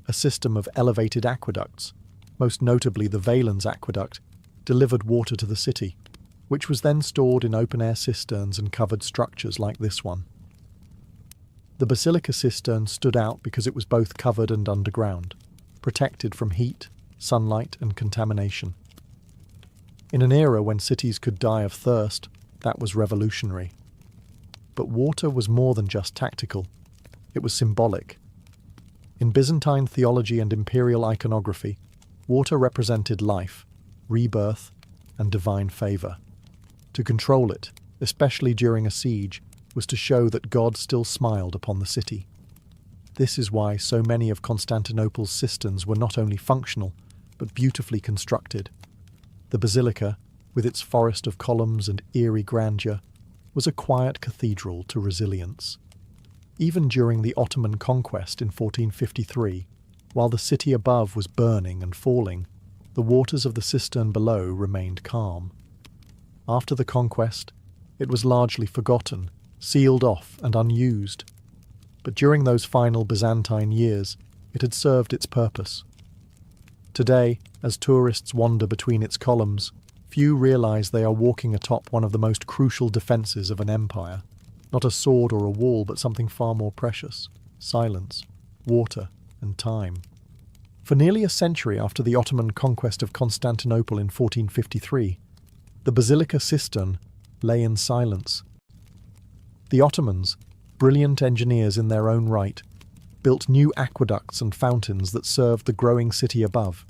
A system of elevated aqueducts, most notably the Valens aqueduct, delivered water to the city, which was then stored in open-air cisterns and covered structures like this one. The basilica cistern stood out because it was both covered and underground. protected from heat, sunlight, and contamination. In an era when cities could die of thirst, that was revolutionary. But water was more than just tactical. It was symbolic. In Byzantine theology and imperial iconography, water represented life, rebirth, and divine favor. To control it, especially during a siege, was to show that God still smiled upon the city. This is why so many of Constantinople's cisterns were not only functional, but beautifully constructed. The basilica, with its forest of columns and eerie grandeur, was a quiet cathedral to resilience. Even during the Ottoman conquest in 1453, while the city above was burning and falling, the waters of the cistern below remained calm. After the conquest, it was largely forgotten, sealed off and unused. But during those final Byzantine years, it had served its purpose. Today, as tourists wander between its columns, few realize they are walking atop one of the most crucial defenses of an empire. Not a sword or a wall, but something far more precious: silence, water, and time. For nearly a century after the Ottoman conquest of Constantinople in 1453, the basilica cistern lay in silence. The Ottomans, brilliant engineers in their own right, built new aqueducts and fountains that served the growing city above.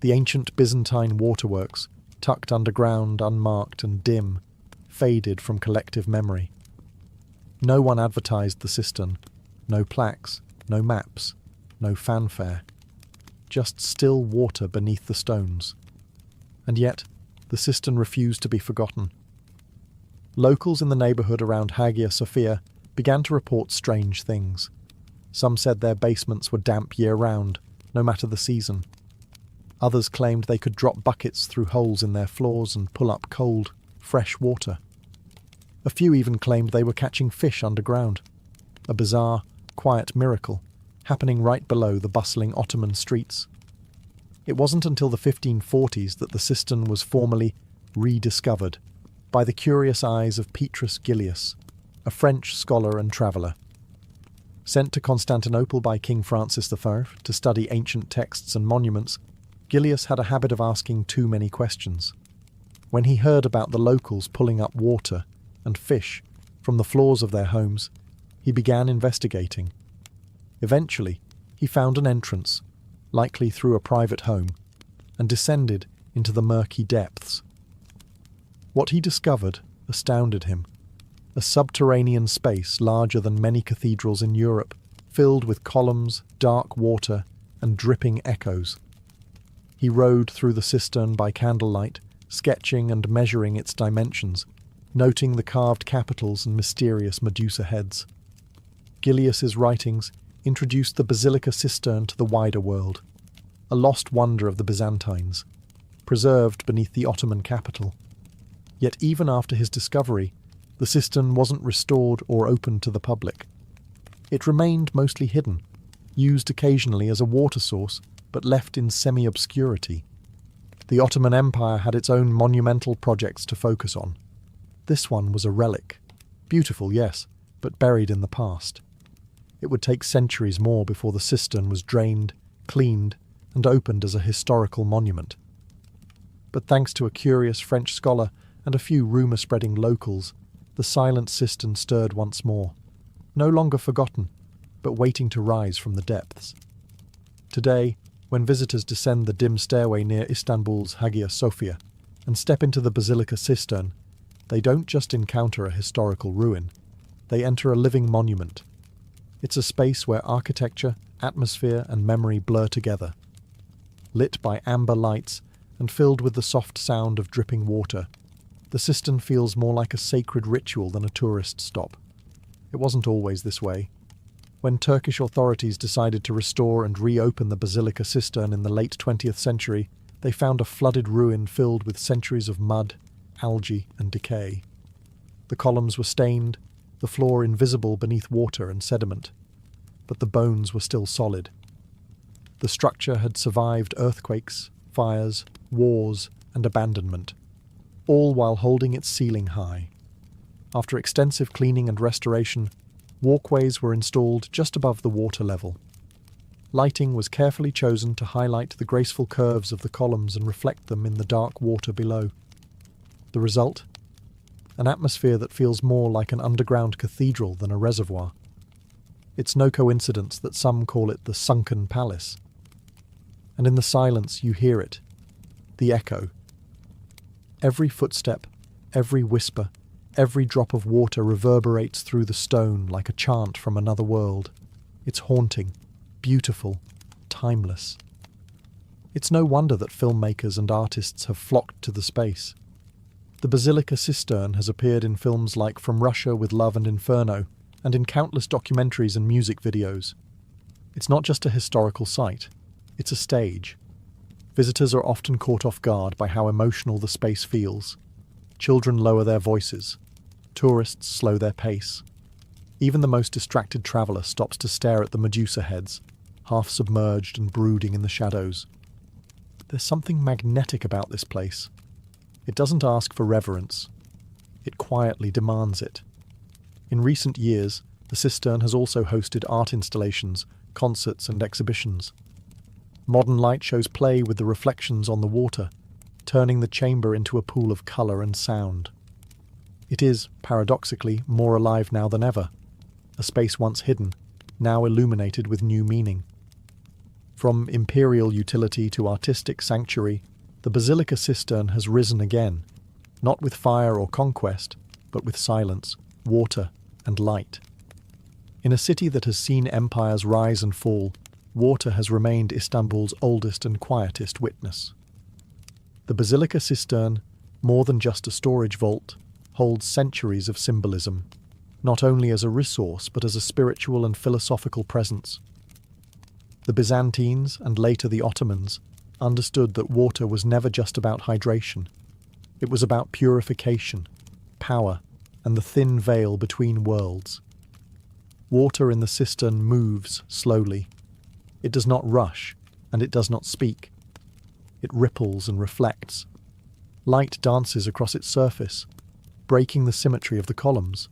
The ancient Byzantine waterworks, tucked underground, unmarked and dim, faded from collective memory. No one advertised the cistern, no plaques, no maps, no fanfare. Just still water beneath the stones. And yet, the cistern refused to be forgotten. Locals in the neighbourhood around Hagia Sophia began to report strange things. Some said their basements were damp year-round, no matter the season. Others claimed they could drop buckets through holes in their floors and pull up cold, fresh water. A few even claimed they were catching fish underground. A bizarre, quiet miracle, happening right below the bustling Ottoman streets. It wasn't until the 1540s that the cistern was formally rediscovered by the curious eyes of Petrus Gillius, a French scholar and traveller. Sent to Constantinople by King Francis I to study ancient texts and monuments, Gillius had a habit of asking too many questions. When he heard about the locals pulling up water and fish from the floors of their homes, he began investigating. Eventually, he found an entrance, likely through a private home, and descended into the murky depths. What he discovered astounded him. A subterranean space larger than many cathedrals in Europe, filled with columns, dark water, and dripping echoes. He rode through the cistern by candlelight, sketching and measuring its dimensions, noting the carved capitals and mysterious Medusa heads. Gillius's writings introduced the basilica cistern to the wider world, a lost wonder of the Byzantines, preserved beneath the Ottoman capital. Yet even after his discovery, the cistern wasn't restored or opened to the public. It remained mostly hidden, used occasionally as a water source, but left in semi-obscurity. The Ottoman Empire had its own monumental projects to focus on. This one was a relic. Beautiful, yes, but buried in the past. It would take centuries more before the cistern was drained, cleaned, and opened as a historical monument. But thanks to a curious French scholar and a few rumour-spreading locals, the silent cistern stirred once more, no longer forgotten, but waiting to rise from the depths. Today, when visitors descend the dim stairway near Istanbul's Hagia Sophia and step into the basilica cistern, they don't just encounter a historical ruin, they enter a living monument. It's a space where architecture, atmosphere, and memory blur together. Lit by amber lights and filled with the soft sound of dripping water, the cistern feels more like a sacred ritual than a tourist stop. It wasn't always this way. When Turkish authorities decided to restore and reopen the basilica cistern in the late 20th century, they found a flooded ruin filled with centuries of mud, algae, and decay. The columns were stained, the floor invisible beneath water and sediment, but the bones were still solid. The structure had survived earthquakes, fires, wars, and abandonment, all while holding its ceiling high. After extensive cleaning and restoration, walkways were installed just above the water level. Lighting was carefully chosen to highlight the graceful curves of the columns and reflect them in the dark water below. The result? An atmosphere that feels more like an underground cathedral than a reservoir. It's no coincidence that some call it the sunken palace. And in the silence you hear it, the echo. Every footstep, every whisper, every drop of water reverberates through the stone like a chant from another world. It's haunting, beautiful, timeless. It's no wonder that filmmakers and artists have flocked to the space. The Basilica Cistern has appeared in films like From Russia with Love and Inferno, and in countless documentaries and music videos. It's not just a historical site, it's a stage. Visitors are often caught off guard by how emotional the space feels. Children lower their voices. Tourists slow their pace. Even the most distracted traveller stops to stare at the Medusa heads, half submerged and brooding in the shadows. There's something magnetic about this place. It doesn't ask for reverence. It quietly demands it. In recent years, the cistern has also hosted art installations, concerts and exhibitions. Modern light shows play with the reflections on the water, turning the chamber into a pool of colour and sound. It is, paradoxically, more alive now than ever. A space once hidden, now illuminated with new meaning. From imperial utility to artistic sanctuary, the Basilica Cistern has risen again, not with fire or conquest, but with silence, water, and light. In a city that has seen empires rise and fall, water has remained Istanbul's oldest and quietest witness. The Basilica Cistern, more than just a storage vault, holds centuries of symbolism, not only as a resource but as a spiritual and philosophical presence. The Byzantines, and later the Ottomans, understood that water was never just about hydration. It was about purification, power, and the thin veil between worlds. Water in the cistern moves slowly. It does not rush, and it does not speak. It ripples and reflects. Light dances across its surface, breaking the symmetry of the columns.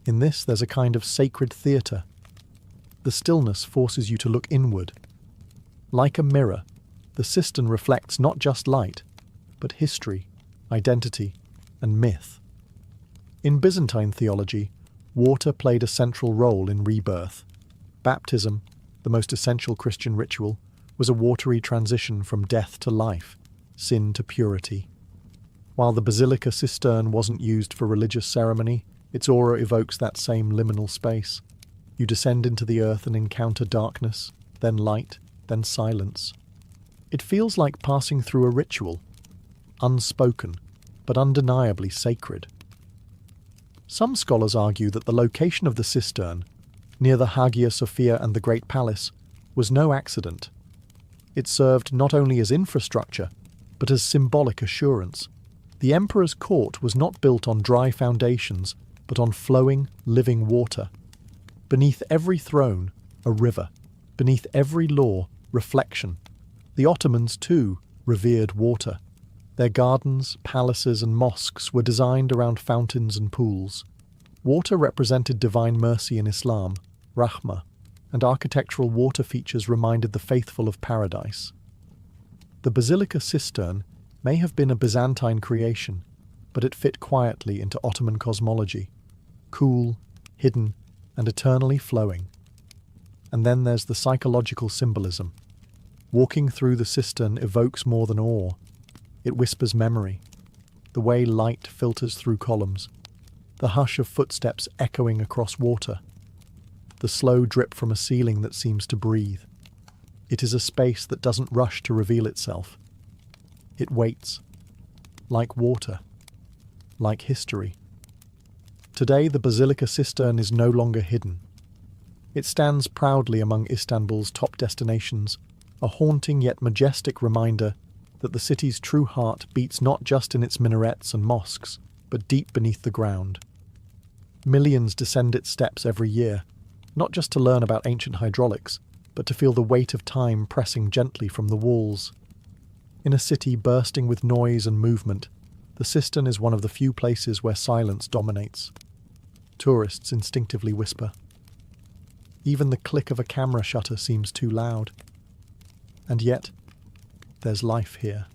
In this there's a kind of sacred theatre. The stillness forces you to look inward. Like a mirror, the cistern reflects not just light, but history, identity, and myth. In Byzantine theology, water played a central role in rebirth. Baptism, the most essential Christian ritual, was a watery transition from death to life, sin to purity. While the Basilica Cistern wasn't used for religious ceremony, its aura evokes that same liminal space. You descend into the earth and encounter darkness, then light, then silence. It feels like passing through a ritual, unspoken, but undeniably sacred. Some scholars argue that the location of the cistern, near the Hagia Sophia and the Great Palace, was no accident. It served not only as infrastructure, but as symbolic assurance. The emperor's court was not built on dry foundations, but on flowing, living water. Beneath every throne, a river. Beneath every law, reflection. The Ottomans, too, revered water. Their gardens, palaces and mosques were designed around fountains and pools. Water represented divine mercy in Islam, rahmah, and architectural water features reminded the faithful of paradise. The Basilica Cistern may have been a Byzantine creation, but it fit quietly into Ottoman cosmology, cool, hidden, and eternally flowing. And then there's the psychological symbolism. Walking through the cistern evokes more than awe. It whispers memory, the way light filters through columns, the hush of footsteps echoing across water, the slow drip from a ceiling that seems to breathe. It is a space that doesn't rush to reveal itself. It waits, like water, like history. Today the Basilica Cistern is no longer hidden. It stands proudly among Istanbul's top destinations, a haunting yet majestic reminder that the city's true heart beats not just in its minarets and mosques, but deep beneath the ground. Millions descend its steps every year, not just to learn about ancient hydraulics, but to feel the weight of time pressing gently from the walls. In a city bursting with noise and movement, the cistern is one of the few places where silence dominates. Tourists instinctively whisper. Even the click of a camera shutter seems too loud. And yet, there's life here.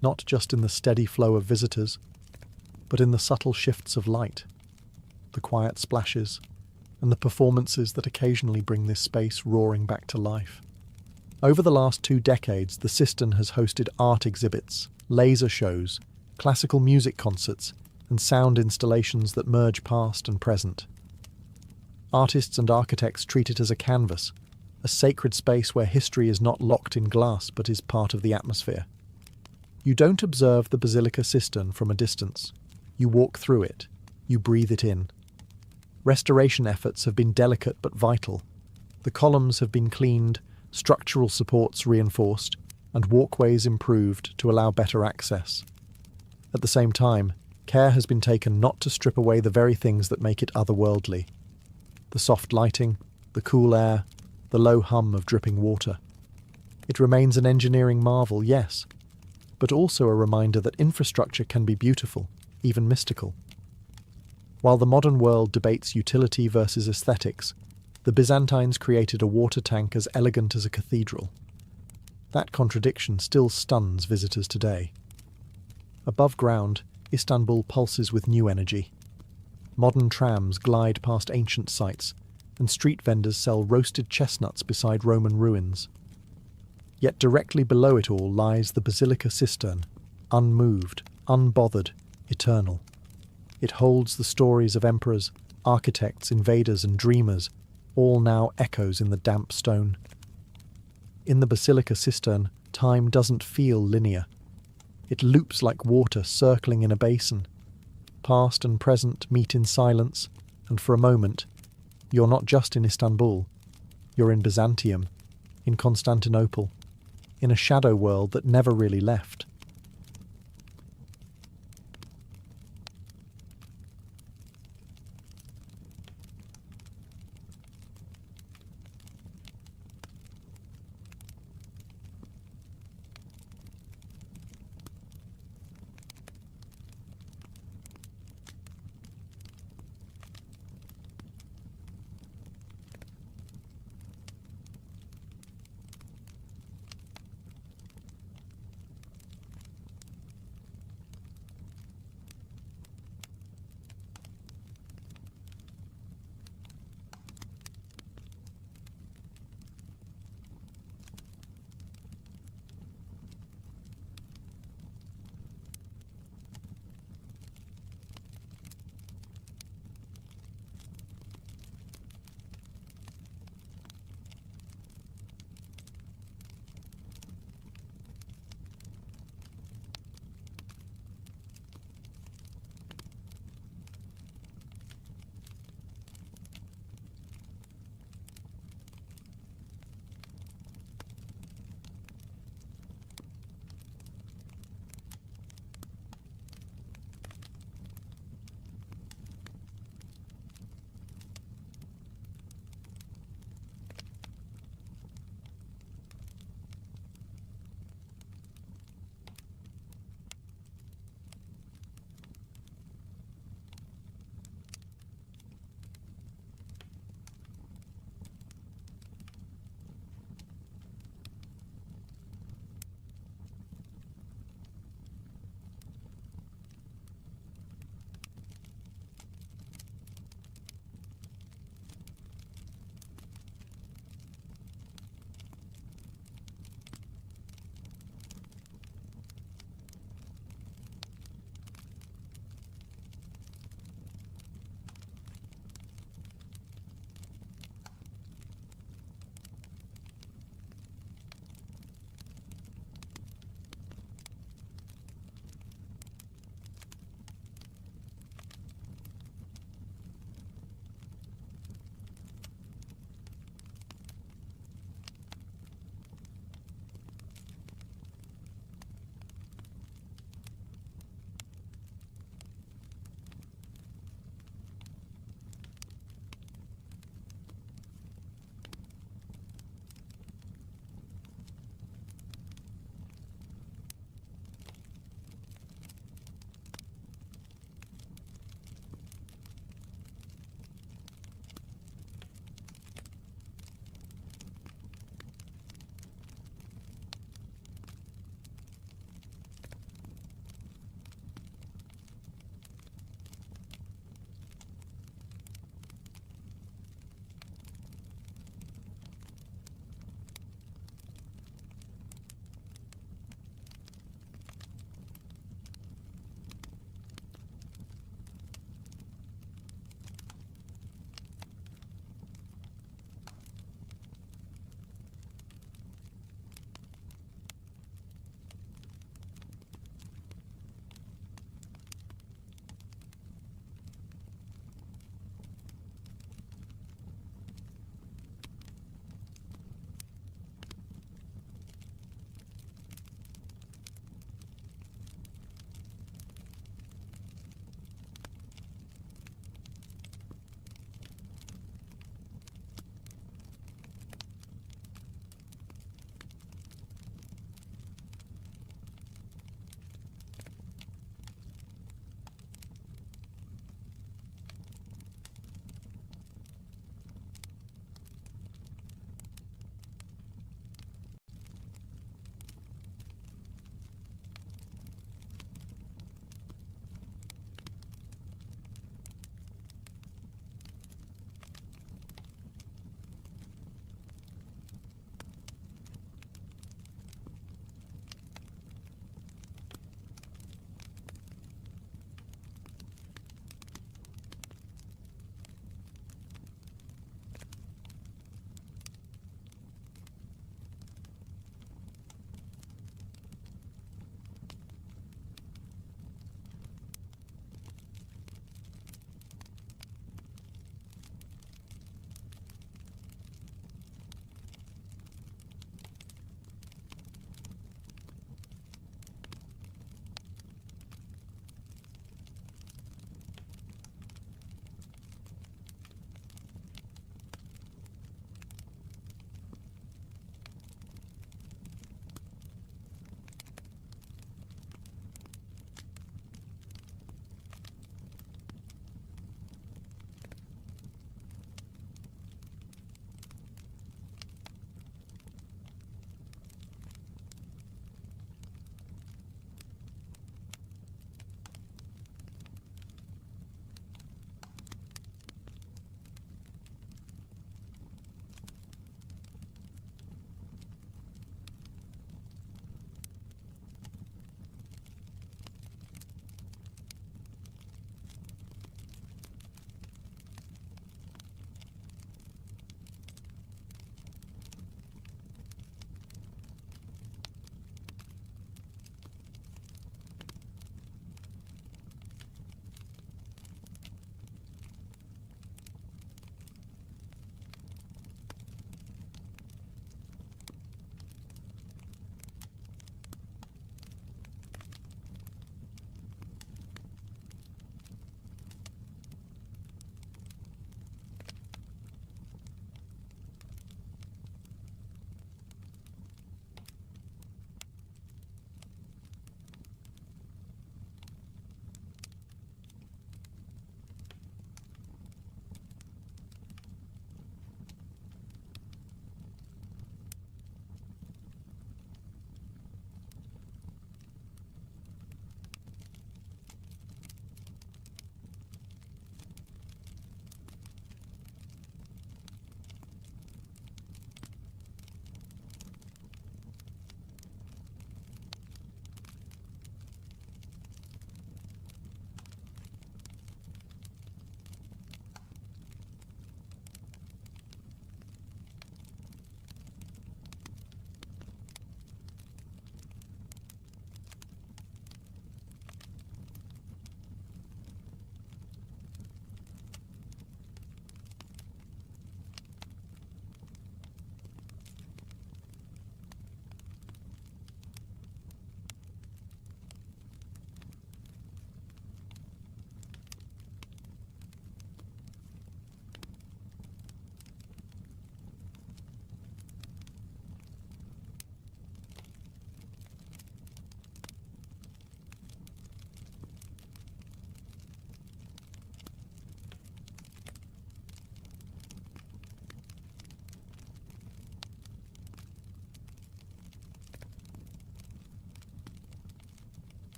Not just in the steady flow of visitors, but in the subtle shifts of light, the quiet splashes, and the performances that occasionally bring this space roaring back to life. Over the last 2 decades, the Cistern has hosted art exhibits, laser shows, classical music concerts, and sound installations that merge past and present. Artists and architects treat it as a canvas, a sacred space where history is not locked in glass but is part of the atmosphere. You don't observe the Basilica Cistern from a distance. You walk through it. You breathe it in. Restoration efforts have been delicate but vital. The columns have been cleaned, structural supports reinforced, and walkways improved to allow better access. At the same time, care has been taken not to strip away the very things that make it otherworldly. The soft lighting, the cool air, the low hum of dripping water. It remains an engineering marvel, yes, but also a reminder that infrastructure can be beautiful, even mystical. While the modern world debates utility versus aesthetics, the Byzantines created a water tank as elegant as a cathedral. That contradiction still stuns visitors today. Above ground, Istanbul pulses with new energy. Modern trams glide past ancient sites, and street vendors sell roasted chestnuts beside Roman ruins. Yet directly below it all lies the Basilica Cistern, unmoved, unbothered, eternal. It holds the stories of emperors, architects, invaders, and dreamers, all now echoes in the damp stone. In the Basilica Cistern, time doesn't feel linear. It loops like water circling in a basin. Past and present meet in silence, and for a moment, you're not just in Istanbul. You're in Byzantium, in Constantinople, in a shadow world that never really left.